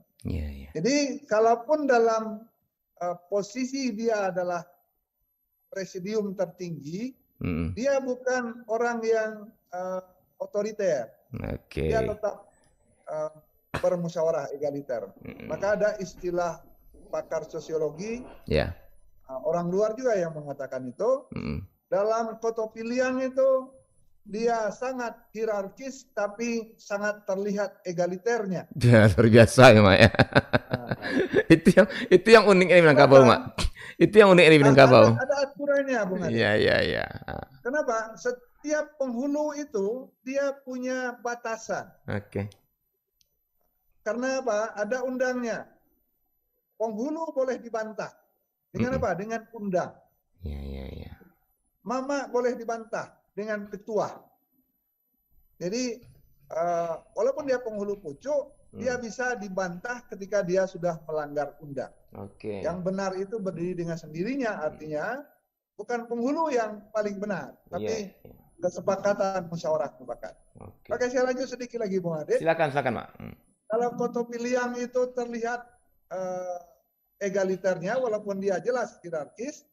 [SPEAKER 2] Jadi kalaupun dalam posisi dia adalah presidium tertinggi, dia bukan orang yang otoriter. Dia tetap bermusyawarah egaliter. Maka ada istilah pakar sosiologi, orang luar juga yang mengatakan itu, dalam foto pilihan itu dia sangat hierarkis tapi sangat terlihat egaliternya.
[SPEAKER 1] Ya, luar biasa ya, Mak ya. itu yang unik ini Minangkabau, Mak. Itu yang unik ini Minangkabau.
[SPEAKER 2] Ada aturannya, Bung Adi.
[SPEAKER 1] Iya.
[SPEAKER 2] Kenapa? Setiap penghulu itu dia punya batasan.
[SPEAKER 1] Oke.
[SPEAKER 2] Karena apa? Ada undangnya. Penghulu boleh dibantah. Dengan apa? Dengan undang.
[SPEAKER 1] Iya.
[SPEAKER 2] Mama boleh dibantah dengan ketua. Jadi walaupun dia penghulu pucuk, dia bisa dibantah ketika dia sudah melanggar undang. Yang benar itu berdiri dengan sendirinya, artinya bukan penghulu yang paling benar, tapi kesepakatan musyawarah mufakat. Oke, saya lanjut sedikit lagi, Bung Adit.
[SPEAKER 1] Silakan, Mak.
[SPEAKER 2] Kalau foto pilihan itu terlihat egaliternya, walaupun dia jelas hierarkis.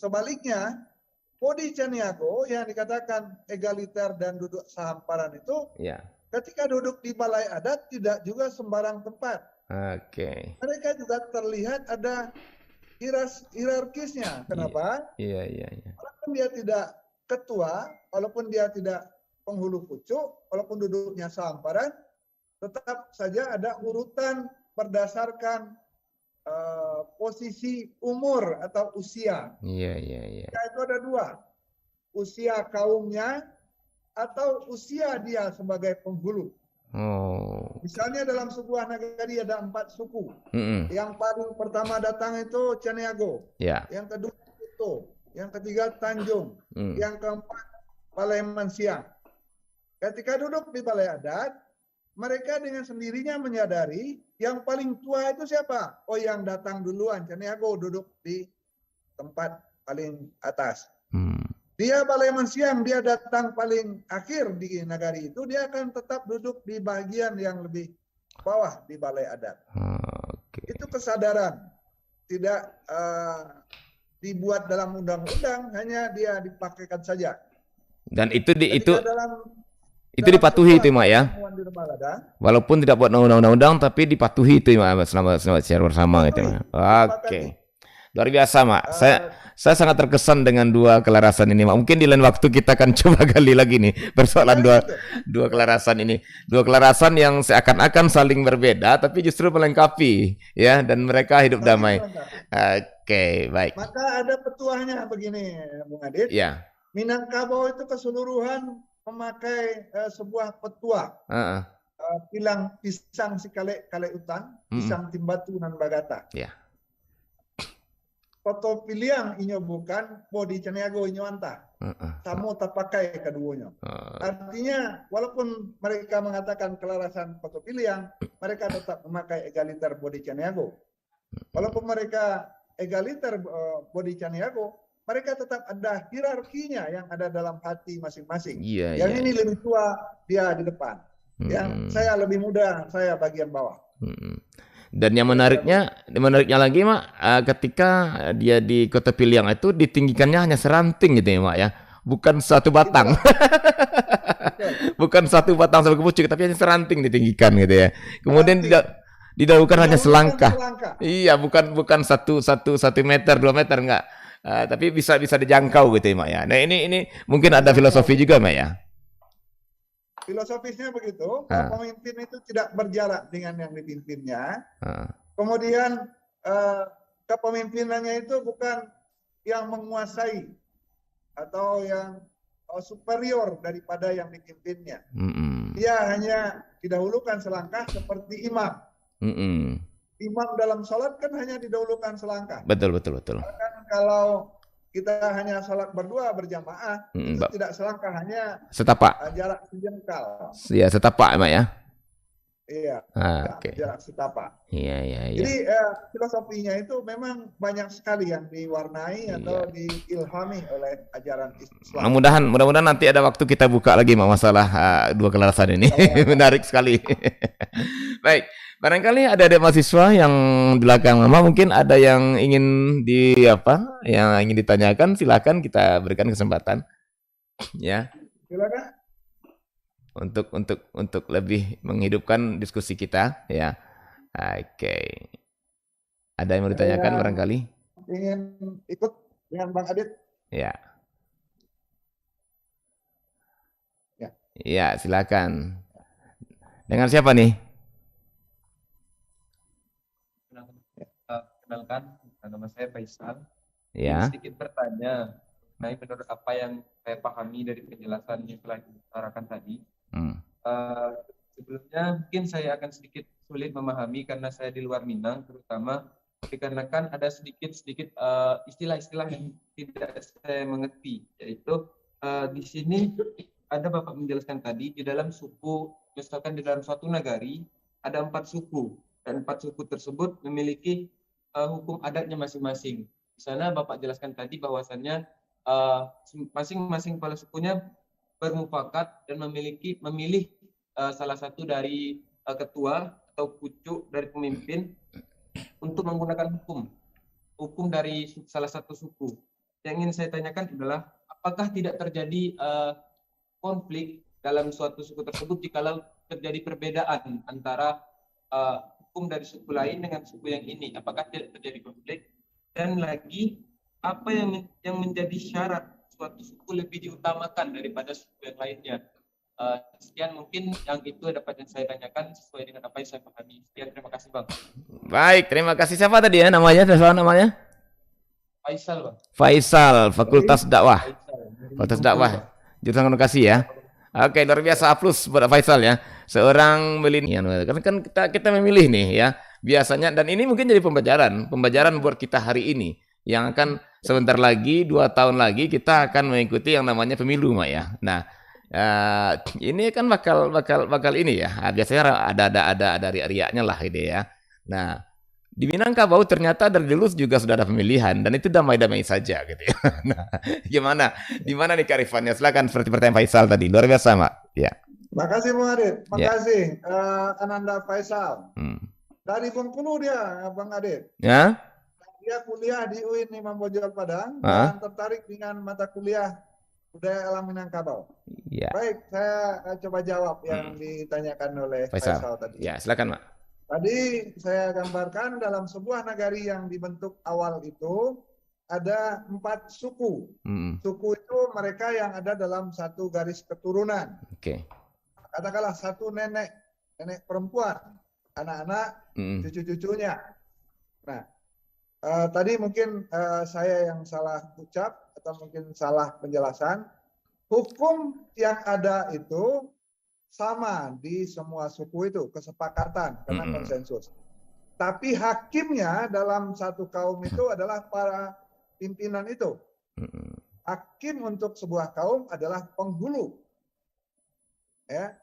[SPEAKER 2] Sebaliknya, Bodi Caniago yang dikatakan egaliter dan duduk sehamparan itu, ketika duduk di balai adat tidak juga sembarang tempat. Mereka juga terlihat ada hierarkisnya. Kenapa? Walaupun dia tidak ketua, walaupun dia tidak penghulu pucuk, walaupun duduknya sehamparan, tetap saja ada urutan berdasarkan posisi umur atau usia. Itu ada dua, usia kaumnya atau usia dia sebagai penghulu. Misalnya dalam sebuah nagari ada 4 suku. Yang paling pertama datang itu Caniago, yang kedua Kuto, yang ketiga Tanjung, yang keempat Paleman Siang. Ketika duduk di balai adat, mereka dengan sendirinya menyadari yang paling tua itu siapa? Oh, yang datang duluan, Caniago duduk di tempat paling atas. Dia Paleman Siang, dia datang paling akhir di nagari itu, dia akan tetap duduk di bagian yang lebih bawah di balai adat. Itu kesadaran, tidak dibuat dalam undang-undang, hanya dia dipakaikan saja.
[SPEAKER 1] Dan itu dipatuhi itu, Mak ya. Walaupun tidak buat undang-undang tapi dipatuhi itu, Mak, selama share bersama gitu, Mak. Oke. Luar biasa, Mak. Saya sangat terkesan dengan dua kelarasan ini, Mak. Mungkin di lain waktu kita akan coba gali lagi nih persoalan dua kelarasan ini. Dua kelarasan yang seakan-akan saling berbeda tapi justru melengkapi, ya, dan mereka hidup damai. Oke, baik.
[SPEAKER 2] Maka ada petuahnya begini, Bung Adit. Minangkabau itu keseluruhan memakai sebuah petua. Pilang pisang si kale utan, pisang timbatu nan bagata. Foto pilihan inyo bukan, Bodi Caniago inyo anta. Tamu tak pakai keduanya. Artinya walaupun mereka mengatakan kelarasan foto pilihan, mereka tetap memakai egaliter Bodi Caniago. Walaupun mereka egaliter Bodi Caniago, mereka tetap ada hierarkinya yang ada dalam hati masing-masing. Yang ini lebih tua, dia di depan. Yang saya lebih muda, saya bagian bawah.
[SPEAKER 1] Dan yang menariknya lagi, Mak, ketika dia di Kota Piliang itu ditinggikannya hanya seranting gitu ya, Mak ya. Bukan satu batang. Bukan satu batang sampai ke pucuk, tapi hanya seranting ditinggikan gitu ya. Kemudian didahulukan hanya selangkah. Iya, bukan 1 meter, 2 meter enggak. Tapi bisa dijangkau gitu ya, Mak ya. Nah, ini mungkin ada filosofi juga, Mak ya.
[SPEAKER 2] Filosofisnya begitu,
[SPEAKER 1] Ah,
[SPEAKER 2] pemimpin itu tidak berjarak dengan yang dipimpinnya.
[SPEAKER 1] ah,
[SPEAKER 2] Kemudian kepemimpinannya itu bukan yang menguasai atau yang superior daripada yang dipimpinnya.
[SPEAKER 1] mm-mm,
[SPEAKER 2] Dia hanya didahulukan selangkah seperti imam.
[SPEAKER 1] mm-mm.
[SPEAKER 2] Imam dalam sholat kan hanya didahulukan selangkah.
[SPEAKER 1] Betul.
[SPEAKER 2] Bahkan kalau kita hanya sholat berdua berjamaah,
[SPEAKER 1] Mm-mm,
[SPEAKER 2] itu tidak selangkah, hanya
[SPEAKER 1] Setapak.
[SPEAKER 2] jarak sejengkal.
[SPEAKER 1] Ya, setapak, Mak ya.
[SPEAKER 2] Iya,
[SPEAKER 1] Oke.
[SPEAKER 2] jarak setapak.
[SPEAKER 1] Iya.
[SPEAKER 2] Jadi filosofinya itu memang banyak sekali yang diwarnai
[SPEAKER 1] Iya.
[SPEAKER 2] atau diilhami oleh ajaran Islam.
[SPEAKER 1] Mudah-mudahan nanti ada waktu kita buka lagi, Mak, masalah dua kelarasan ini. Menarik sekali. Baik, barangkali ada mahasiswa yang di belakang Mama mungkin ada yang ingin yang ingin ditanyakan, silakan kita berikan kesempatan ya
[SPEAKER 2] Silakan.
[SPEAKER 1] untuk lebih menghidupkan diskusi kita ya. Oke. Ada yang mau
[SPEAKER 2] Ada
[SPEAKER 1] ditanyakan
[SPEAKER 2] yang
[SPEAKER 1] barangkali?
[SPEAKER 2] ingin ikut dengan Bang Adit?
[SPEAKER 1] Ya.
[SPEAKER 2] Ya.
[SPEAKER 1] Ya, silakan. Dengan siapa nih?
[SPEAKER 3] Kenalkan, nama saya Faisal. Ingin
[SPEAKER 1] Ya.
[SPEAKER 3] sedikit bertanya, menurut apa yang saya pahami dari penjelasan yang telah diutarakan tadi.
[SPEAKER 1] Hmm.
[SPEAKER 3] Sebelumnya mungkin saya akan sedikit sulit memahami karena saya di luar Minang, terutama dikarenakan ada sedikit istilah-istilah yang tidak saya mengerti, yaitu di sini ada Bapak menjelaskan tadi di dalam suku, misalkan di dalam suatu nagari ada 4 suku dan 4 suku tersebut memiliki hukum adatnya masing-masing. Di sana Bapak jelaskan tadi bahwasannya masing-masing kepala sukunya bermufakat dan memilih salah satu dari ketua atau pucuk dari pemimpin untuk menggunakan hukum dari salah satu suku. Yang ingin saya tanyakan adalah apakah tidak terjadi konflik dalam suatu suku tersebut jikalau terjadi perbedaan antara hukum dari suku lain dengan suku yang ini? Apakah tidak terjadi konflik? Dan lagi, apa yang menjadi syarat suatu suku lebih diutamakan daripada suku yang lainnya? Sekian mungkin yang itu dapat yang saya tanyakan sesuai dengan apa yang saya pahami. Sekian, terima kasih Bang.
[SPEAKER 1] Baik, terima kasih. Siapa tadi ya namanya? Namanya?
[SPEAKER 3] Faisal Bang.
[SPEAKER 1] Faisal, Fakultas Dakwah.
[SPEAKER 3] Faisal.
[SPEAKER 1] Fakultas Dakwah. Jurusan Komunikasi ya. Oke, luar biasa, plus buat Faisal ya. Seorang milenial. Kan kita memilih nih ya. Biasanya, dan ini mungkin jadi pembelajaran buat kita hari ini. Yang akan sebentar lagi, 2 tahun lagi kita akan mengikuti yang namanya pemilu, Mak ya. Nah, ini kan bakal ini ya. Biasanya ada riaknya lah gitu ya. Nah, di Minangkabau ternyata dari dulu juga sudah ada pemilihan dan itu damai-damai saja gitu ya. Nah, gimana? Di mana nih kearifannya? Silakan seperti pertanyaan Faisal tadi. Luar biasa, Mak. Ya.
[SPEAKER 2] Makasih Bang Adit. Makasih Ananda Faisal. Dari Bengkulu dia, Bang Adit.
[SPEAKER 1] Ya?
[SPEAKER 2] Dia kuliah di UIN Imam Bonjol Padang dan tertarik dengan mata kuliah budaya alam Minangkabau.
[SPEAKER 1] Ya.
[SPEAKER 2] Baik, saya coba jawab yang ditanyakan oleh Faisal tadi.
[SPEAKER 1] Ya, silakan, Mak.
[SPEAKER 2] Tadi saya gambarkan dalam sebuah nagari yang dibentuk awal itu ada 4 suku. Suku itu mereka yang ada dalam satu garis keturunan.
[SPEAKER 1] Oke.
[SPEAKER 2] Katakanlah satu nenek perempuan, anak-anak, cucu-cucunya. Nah, tadi mungkin saya yang salah ucap atau mungkin salah penjelasan. Hukum yang ada itu sama di semua suku itu, kesepakatan karena konsensus. Tapi hakimnya dalam satu kaum itu adalah para pimpinan itu. Hakim untuk sebuah kaum adalah penghulu. Ya,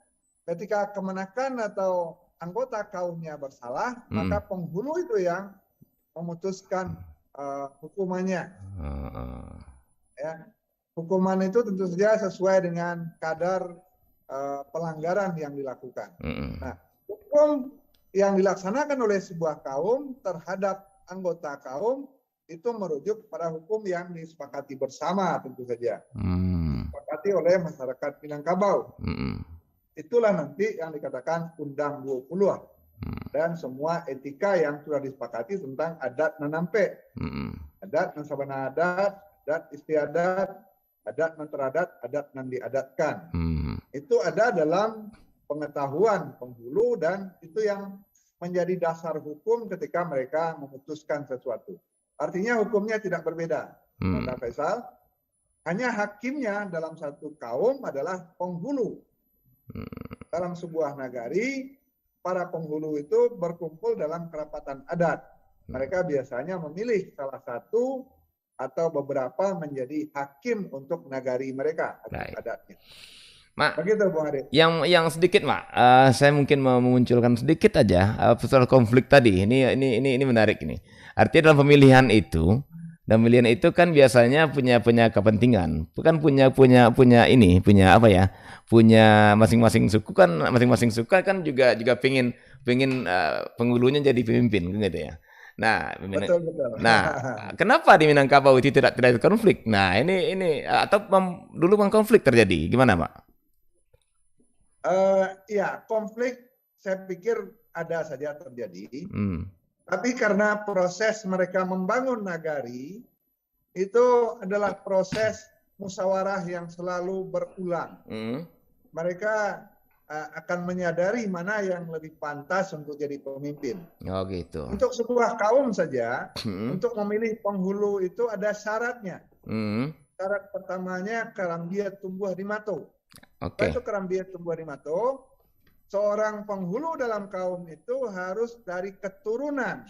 [SPEAKER 2] ketika kemenakan atau anggota kaumnya bersalah, maka penghulu itu yang memutuskan hukumannya. Ya, hukuman itu tentu saja sesuai dengan kadar pelanggaran yang dilakukan. Nah, hukum yang dilaksanakan oleh sebuah kaum terhadap anggota kaum itu merujuk pada hukum yang disepakati bersama tentu saja. Disepakati oleh masyarakat Minangkabau. Itulah nanti yang dikatakan Undang 20. dan semua etika yang sudah disepakati tentang adat nanampe, adat nan sabana adat, adat istiadat, adat nan teradat, adat nan diadatkan. Itu ada dalam pengetahuan penghulu dan itu yang menjadi dasar hukum ketika mereka memutuskan sesuatu. Artinya hukumnya tidak berbeda. Maka Faisal, hanya hakimnya dalam satu kaum adalah penghulu. Dalam sebuah nagari, para penghulu itu berkumpul dalam kerapatan adat. Mereka biasanya memilih salah satu atau beberapa menjadi hakim untuk nagari mereka, adatnya.
[SPEAKER 1] Mak,
[SPEAKER 2] begitu Bung Ade.
[SPEAKER 1] Yang sedikit Mak, saya mungkin mau memunculkan sedikit aja soal konflik tadi. Ini menarik ini. Artinya dalam pemilihan itu kan biasanya punya kepentingan, bukan punya apa ya? Punya masing-masing suku kan juga pengen penghulunya jadi pemimpin gitu ya. Nah,
[SPEAKER 2] betul.
[SPEAKER 1] Nah, kenapa di Minangkabau itu tidak ada konflik? Nah, ini atau dulu konflik terjadi, gimana, Pak?
[SPEAKER 2] Ya, konflik saya pikir ada saja terjadi. Tapi karena proses mereka membangun nagari itu adalah proses musyawarah yang selalu berulang. Mereka akan menyadari mana yang lebih pantas untuk jadi pemimpin.
[SPEAKER 1] Oh gitu.
[SPEAKER 2] Untuk sebuah kaum saja, untuk memilih penghulu itu ada syaratnya. Syarat pertamanya Karambia tumbuh di Mato. Itu Karambia tumbuh di Mato. Seorang penghulu dalam kaum itu harus dari keturunan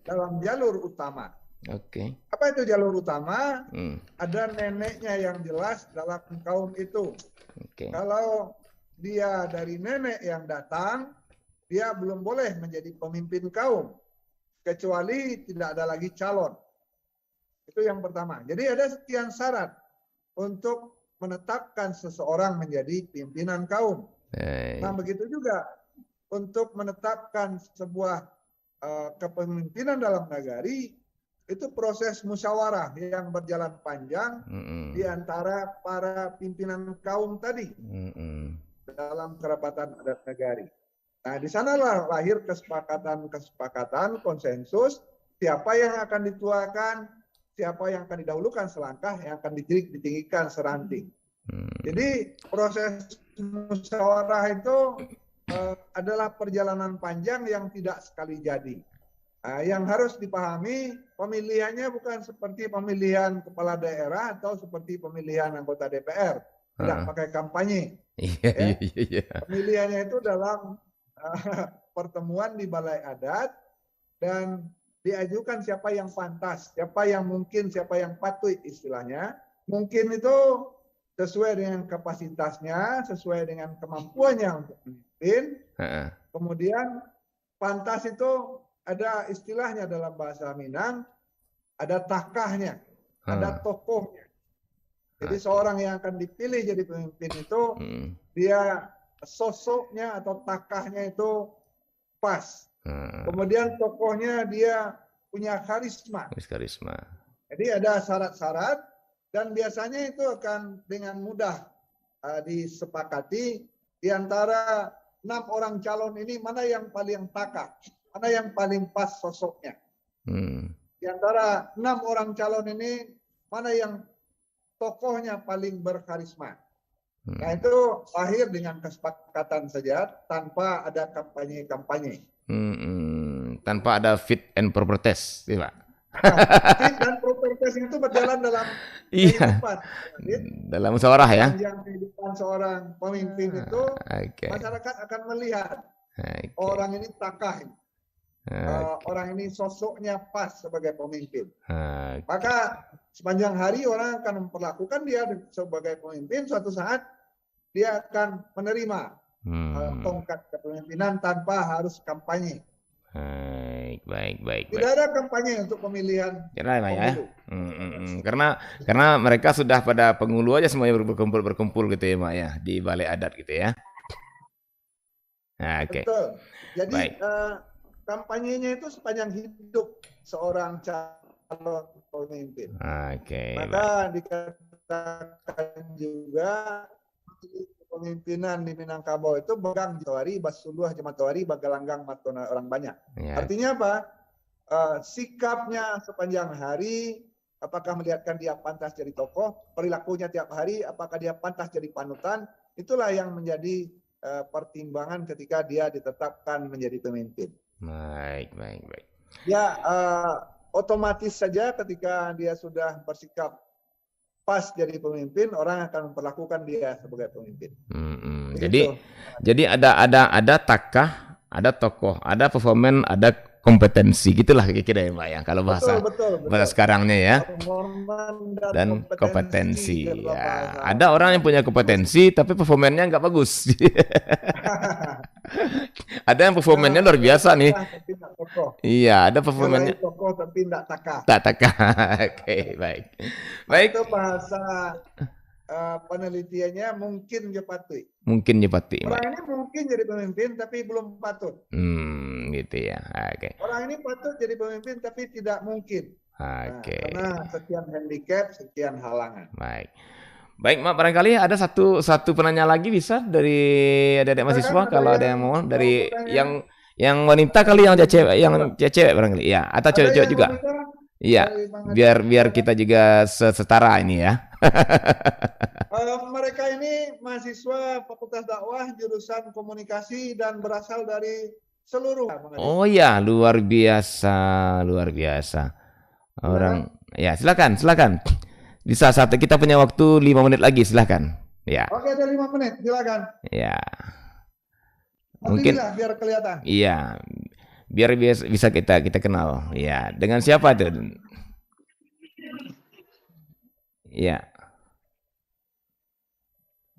[SPEAKER 2] dalam jalur utama. Apa itu jalur utama? Ada neneknya yang jelas dalam kaum itu. Kalau dia dari nenek yang datang, dia belum boleh menjadi pemimpin kaum, kecuali tidak ada lagi calon. Itu yang pertama. Jadi ada sekian syarat untuk menetapkan seseorang menjadi pimpinan kaum. Nah, begitu juga untuk menetapkan sebuah kepemimpinan dalam nagari, itu proses musyawarah yang berjalan panjang di antara para pimpinan kaum tadi dalam kerapatan adat nagari. Nah, di sanalah lahir kesepakatan, konsensus, siapa yang akan dituakan, siapa yang akan didahulukan selangkah, yang akan ditinggikan seranting. Jadi proses musyawarah itu adalah perjalanan panjang yang tidak sekali jadi. Yang harus dipahami, pemilihannya bukan seperti pemilihan kepala daerah atau seperti pemilihan anggota DPR, tidak pakai kampanye. Pemilihannya itu dalam pertemuan di balai adat dan diajukan siapa yang pantas, siapa yang mungkin, siapa yang patut istilahnya. Mungkin itu sesuai dengan kapasitasnya, sesuai dengan kemampuannya untuk memimpin. Kemudian pantas itu ada istilahnya dalam bahasa Minang, ada takahnya, ada tokohnya. Jadi seorang yang akan dipilih jadi pemimpin itu, dia sosoknya atau takahnya itu pas. Kemudian tokohnya dia punya karisma. Jadi ada syarat-syarat dan biasanya itu akan dengan mudah disepakati di antara 6 orang calon ini mana yang paling takah, mana yang paling pas sosoknya. Di antara 6 orang calon ini mana yang tokohnya paling berkarisma. Nah, itu lahir dengan kesepakatan saja tanpa ada kampanye-kampanye.
[SPEAKER 1] Tanpa ada fit and proper test, ya, Pak.
[SPEAKER 2] Fit dan proper test itu berjalan dalam kehidupan.
[SPEAKER 1] Dalam musyawarah ya.
[SPEAKER 2] Yang kehidupan seorang pemimpin itu masyarakat akan melihat orang ini takah. Orang ini sosoknya pas sebagai pemimpin. Maka sepanjang hari orang akan memperlakukan dia sebagai pemimpin, suatu saat dia akan menerima tongkat kepemimpinan tanpa harus kampanye. Baik. Tidak ada kampanye untuk pemilihan penghulu.
[SPEAKER 1] Karena mereka sudah pada penghulu aja semuanya berkumpul gitu ya, Mak ya, di balai adat gitu ya.
[SPEAKER 2] Betul. Jadi kampanyenya itu sepanjang hidup seorang calon pemimpin. Maka dikatakan juga kepemimpinan di Minangkabau itu begang jawari, basuluh jamatawari, bagalanggang matona orang banyak.
[SPEAKER 1] Ya.
[SPEAKER 2] Artinya apa? Sikapnya sepanjang hari, apakah melihatkan dia pantas jadi tokoh, perilakunya tiap hari, apakah dia pantas jadi panutan, itulah yang menjadi pertimbangan ketika dia ditetapkan menjadi pemimpin.
[SPEAKER 1] Baik, baik, baik.
[SPEAKER 2] Ya, otomatis saja ketika dia sudah bersikap pas jadi pemimpin, orang akan memperlakukan dia sebagai pemimpin.
[SPEAKER 1] Jadi ada takah, ada tokoh, ada performan, ada kompetensi, gitulah kira-kira ya Pak ya. Kalau bahasa sekarangnya ya.
[SPEAKER 2] Performan
[SPEAKER 1] Dan kompetensi. Ya. Ada orang yang punya kompetensi tapi performannya nggak bagus. Ada yang performannya luar biasa nih. Iya, ada performannya.
[SPEAKER 2] Tokoh tapi tidak takah.
[SPEAKER 1] Tak takah. Oke, baik. Baik.
[SPEAKER 2] Itu bahasa penelitiannya mungkin jepati.
[SPEAKER 1] Mungkin jepati.
[SPEAKER 2] Orang ini mungkin jadi pemimpin tapi belum patut.
[SPEAKER 1] Gitu ya. Oke.
[SPEAKER 2] Orang ini patut jadi pemimpin tapi tidak mungkin.
[SPEAKER 1] Oke.
[SPEAKER 2] Karena sekian handicap, sekian halangan.
[SPEAKER 1] Baik. Baik, Mak, barangkali ada satu penanya lagi bisa dari adik-adik mahasiswa kalau ada yang mau dari yang wanita kali yang cewek barangkali. Ya, atau cewek-cewek juga. Iya. Biar kita juga setara ini ya.
[SPEAKER 2] Mereka ini mahasiswa Fakultas Dakwah jurusan komunikasi dan berasal dari seluruh.
[SPEAKER 1] Oh ya, luar biasa. Orang ya, silakan. Bisa saat kita punya waktu 5 menit lagi, silakan. Ya.
[SPEAKER 2] Oke, ada 5 menit, silakan.
[SPEAKER 1] Ya. Mungkin
[SPEAKER 2] biar kelihatan.
[SPEAKER 1] Iya. Biar bisa kita kenal. Ya, dengan siapa tuh? Ya.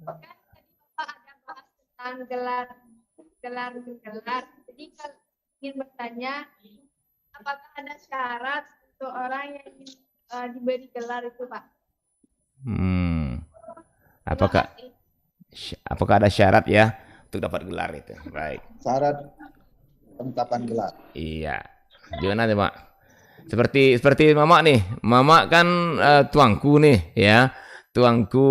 [SPEAKER 4] Ada bahas tentang gelar. Jadi kalau ingin bertanya, apakah ada syarat untuk orang yang diberi gelar itu, Pak?
[SPEAKER 1] Apakah ada syarat ya untuk dapat gelar itu? Baik.
[SPEAKER 2] Syarat penetapan gelar.
[SPEAKER 1] Iya. Gimana nih, Pak? Seperti Mama nih. Mama kan tuangku nih, ya. Tuangku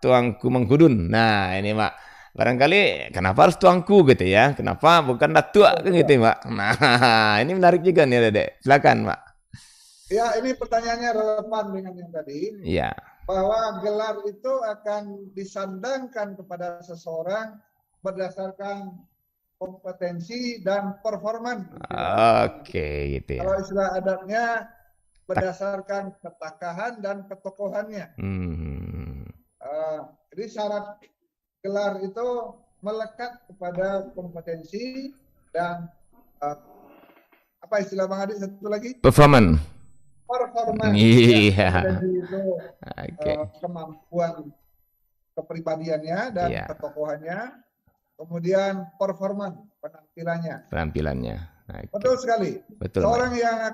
[SPEAKER 1] tuangku Mengkudun. Nah, ini, Mak. Barangkali kenapa harus tuangku gitu ya? Kenapa bukan datua kan gitu, Mak? Nah, ini menarik juga nih, Dedek. Silakan, Mak.
[SPEAKER 2] Ya, ini pertanyaannya relevan dengan yang tadi.
[SPEAKER 1] Iya.
[SPEAKER 2] Bahwa gelar itu akan disandangkan kepada seseorang berdasarkan kompetensi dan performan.
[SPEAKER 1] Oke, gitu ya.
[SPEAKER 2] Kalau istilah adatnya berdasarkan ketakahan dan ketokohannya. Jadi syarat gelar itu melekat kepada kompetensi dan apa istilah Bang Adi satu lagi? Performan.
[SPEAKER 1] Iya.
[SPEAKER 2] Itu kemampuan kepribadiannya dan ketokohannya. Kemudian penampilannya.
[SPEAKER 1] Okay.
[SPEAKER 2] Betul sekali.
[SPEAKER 1] Betul,
[SPEAKER 2] seorang yang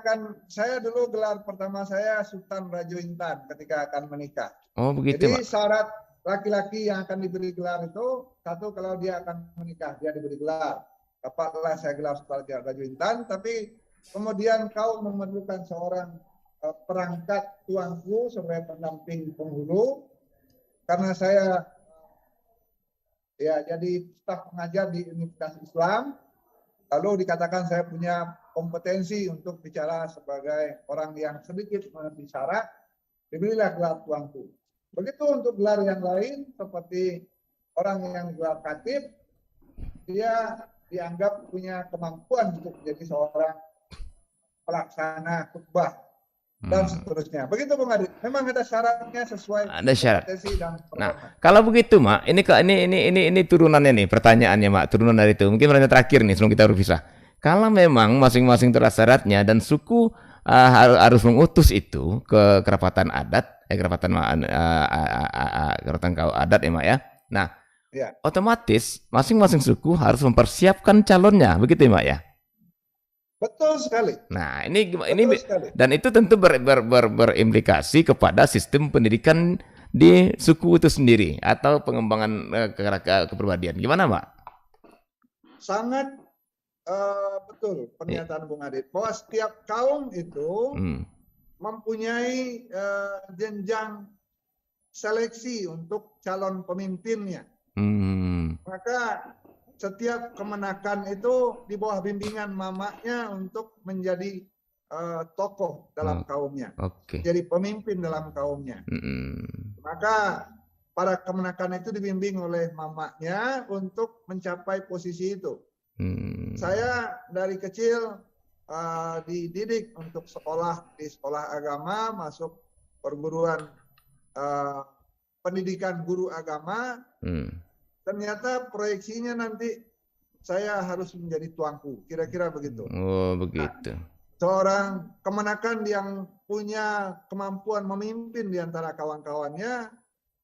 [SPEAKER 2] saya dulu gelar pertama saya Sultan Rajo Intan ketika akan menikah.
[SPEAKER 1] Oh begitu.
[SPEAKER 2] Jadi syarat laki-laki yang akan diberi gelar itu satu, kalau dia akan menikah dia diberi gelar. Dapatlah saya gelar Sultan Rajo Intan, tapi kemudian kau memerlukan seorang perangkat tuanku sebagai pendamping penghulu, karena saya jadi staf pengajar di Universitas Islam, lalu dikatakan saya punya kompetensi untuk bicara sebagai orang yang sedikit mengerti syarat, diberilah gelar tuanku. Begitu untuk gelar yang lain seperti orang yang gelar khatib, dia dianggap punya kemampuan untuk menjadi seorang pelaksana khutbah dan seterusnya. Begitu Bung Adi. Memang ada syaratnya sesuai kompetensi dan performa.
[SPEAKER 1] Nah, kalau begitu, Mak, ini turunannya nih, pertanyaannya, Mak, turunan dari itu. Mungkin pertanyaan terakhir nih sebelum kita berpisah. Kalau memang masing-masing terdapat syaratnya dan suku harus mengutus itu ke kerapatan adat, kerapatan kau adat ya, Mak ya. Nah, otomatis masing-masing suku harus mempersiapkan calonnya, begitu ya, Mak ya.
[SPEAKER 2] Betul sekali.
[SPEAKER 1] Nah, ini dan itu tentu berimplikasi kepada sistem pendidikan di suku itu sendiri atau pengembangan kepribadian. Gimana, Pak?
[SPEAKER 2] Sangat betul pernyataan Bung Adit, bahwa setiap kaum itu mempunyai jenjang seleksi untuk calon pemimpinnya. Maka setiap kemenakan itu di bawah bimbingan mamanya untuk menjadi tokoh dalam kaumnya, jadi pemimpin dalam kaumnya. Maka para kemenakan itu dibimbing oleh mamanya untuk mencapai posisi itu. Saya dari kecil dididik untuk sekolah di sekolah agama, masuk perguruan pendidikan guru agama. Ternyata proyeksinya nanti saya harus menjadi tuanku, kira-kira begitu.
[SPEAKER 1] Oh, begitu.
[SPEAKER 2] Seorang kemenakan yang punya kemampuan memimpin di antara kawan-kawannya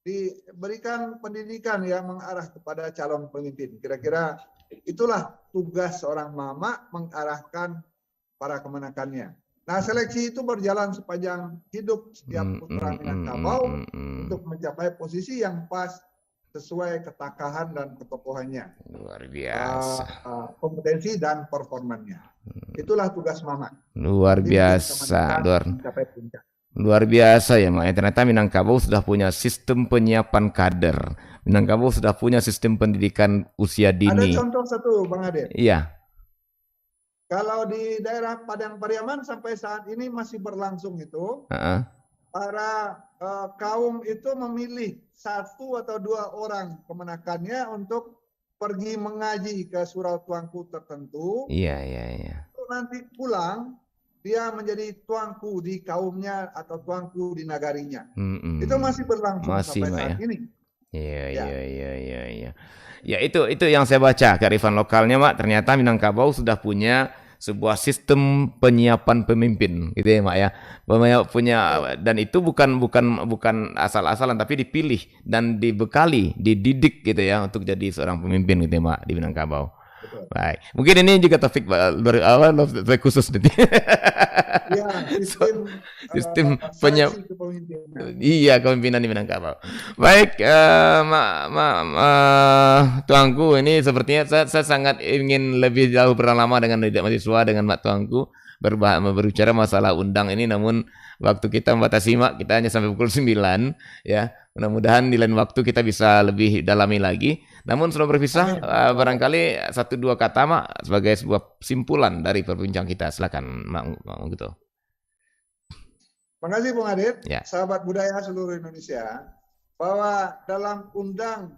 [SPEAKER 2] diberikan pendidikan yang mengarah kepada calon pemimpin. Kira-kira itulah tugas seorang mama, mengarahkan para kemenakannya. Nah, seleksi itu berjalan sepanjang hidup setiap putra Minangkabau untuk mencapai posisi yang pas sesuai ketakahan dan ketokohannya.
[SPEAKER 1] Luar biasa.
[SPEAKER 2] Kompetensi dan performanya. Itulah tugas mama.
[SPEAKER 1] Luar biasa. Luar biasa ya, Mak. Ternyata Minangkabau sudah punya sistem penyiapan kader. Minangkabau sudah punya sistem pendidikan usia dini.
[SPEAKER 2] Ada contoh satu, Bang Ade.
[SPEAKER 1] Iya.
[SPEAKER 2] Kalau di daerah Padang Pariaman sampai saat ini masih berlangsung itu, para kaum itu memilih 1 atau 2 orang kemenakannya untuk pergi mengaji ke surau tuanku tertentu.
[SPEAKER 1] Iya.
[SPEAKER 2] Nanti pulang dia menjadi tuanku di kaumnya atau tuanku di nagarinya. Itu masih berlangsung sampai saat ini.
[SPEAKER 1] Iya. Ya itu yang saya baca kearifan lokalnya, Mak. Ternyata Minangkabau sudah punya sebuah sistem penyiapan pemimpin, gitu ya, Mak ya. Punya, dan itu bukan asal-asalan, tapi dipilih dan dibekali, dididik gitu ya untuk jadi seorang pemimpin, gitu ya, Mak, di Minangkabau. Baik, mungkin ini juga topik khusus nanti.
[SPEAKER 2] Ya, sistem
[SPEAKER 1] kepemimpinan di Minangkabau. Baik, Tuanku, ini sepertinya saya sangat ingin lebih jauh berlama dengan mahasiswa, dengan Mak Tuanku berbicara masalah undang ini, namun waktu kita membatasi, Mak, kita hanya sampai pukul 9 ya. Mudah-mudahan di lain waktu kita bisa lebih dalami lagi. Namun sebelum berpisah, barangkali 1-2 kata, Mak, sebagai sebuah simpulan dari perbincangan kita. Silakan, Mak, gitu.
[SPEAKER 2] Terima kasih, Bung Adit.
[SPEAKER 1] Ya.
[SPEAKER 2] Sahabat budaya seluruh Indonesia, bahwa dalam undang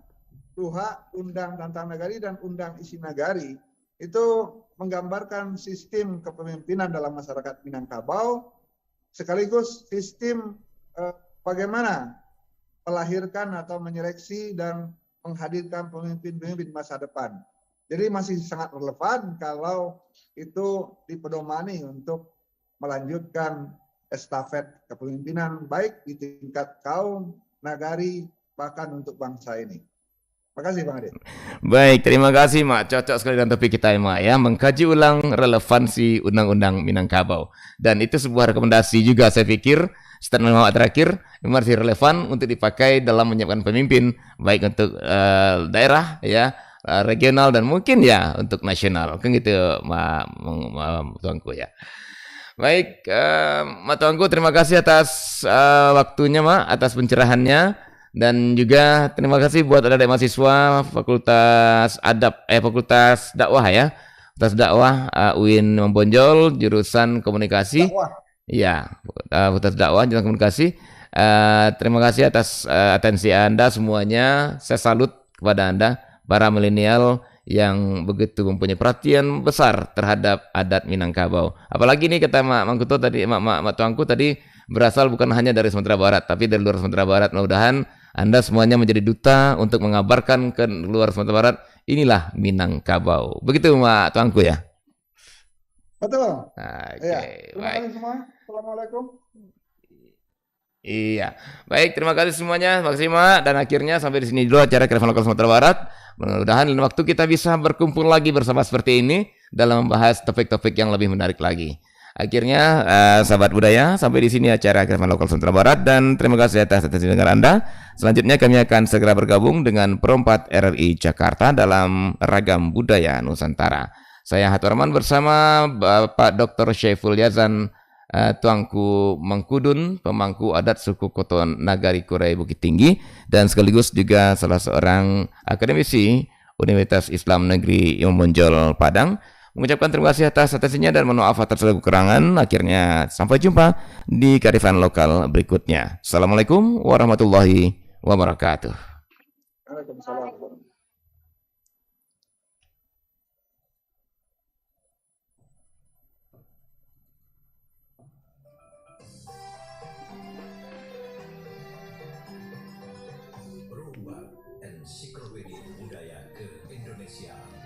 [SPEAKER 2] Tuha, undang tentang nagari dan undang isi nagari itu menggambarkan sistem kepemimpinan dalam masyarakat Minangkabau, sekaligus sistem bagaimana melahirkan atau menyeleksi dan menghadirkan pemimpin-pemimpin masa depan. Jadi masih sangat relevan kalau itu dipedomani untuk melanjutkan estafet kepemimpinan baik di tingkat kaum, nagari, bahkan untuk bangsa ini. Terima kasih, Bang Ade.
[SPEAKER 1] Baik, terima kasih, Mak. Cocok sekali dengan topik kita, Mak, ya. Mengkaji ulang relevansi Undang-Undang Minangkabau. Dan itu sebuah rekomendasi juga, saya pikir, statement Mak terakhir masih relevan untuk dipakai dalam menyiapkan pemimpin, baik untuk daerah, ya, regional, dan mungkin ya untuk nasional. Kan gitu, Mak Tuanku, ya. Baik, Mak Tuanku, terima kasih atas waktunya, Mak, atas pencerahannya. Dan juga terima kasih buat adik-adik mahasiswa Fakultas Fakultas Dakwah ya. Fakultas Dakwah UIN Membonjol, jurusan Komunikasi. Iya, Fakultas Dakwah, jurusan Komunikasi. Terima kasih atas atensi Anda semuanya. Saya salut kepada Anda, para milenial yang begitu mempunyai perhatian besar terhadap adat Minangkabau. Apalagi nih kata Mak Mangkuto tadi, Mak Tuanku tadi, berasal bukan hanya dari Sumatera Barat, tapi dari luar Sumatera Barat. Mudah-mudahan Anda semuanya menjadi duta untuk mengabarkan ke luar Sumatera Barat, inilah Minangkabau. Begitu, Mak Tuanku, ya?
[SPEAKER 2] Betul.
[SPEAKER 1] Oke,
[SPEAKER 2] Ya. Terima
[SPEAKER 1] baik.
[SPEAKER 2] kasih semua. Assalamualaikum.
[SPEAKER 1] Iya, baik, terima kasih semuanya, terima kasih, Mak. Dan akhirnya sampai di sini dulu acara Kearifan Lokal Sumatera Barat. Mudah-mudahan lain waktu kita bisa berkumpul lagi bersama seperti ini dalam membahas topik-topik yang lebih menarik lagi. Akhirnya, sahabat budaya, sampai di sini acara Kearifan Lokal Sumatera Barat, dan terima kasih atas atensi dengar Anda. Selanjutnya kami akan segera bergabung dengan Perempat RRI Jakarta dalam Ragam Budaya Nusantara. Saya Hatur Rahman bersama Bapak Dr. Syaiful Yazan Tuanku Mangkudun, pemangku adat suku Koton Nagari Kurai Bukit Tinggi, dan sekaligus juga salah seorang akademisi Universitas Islam Negeri Imam Bonjol Padang. Mengucapkan terima kasih atas atensinya dan mohon maaf atas segala kekurangan. Akhirnya sampai jumpa di kearifan lokal berikutnya. Assalamualaikum warahmatullahi wabarakatuh.
[SPEAKER 2] Waalaikumsalam.
[SPEAKER 5] Ensiklopedia Budaya ke Indonesia.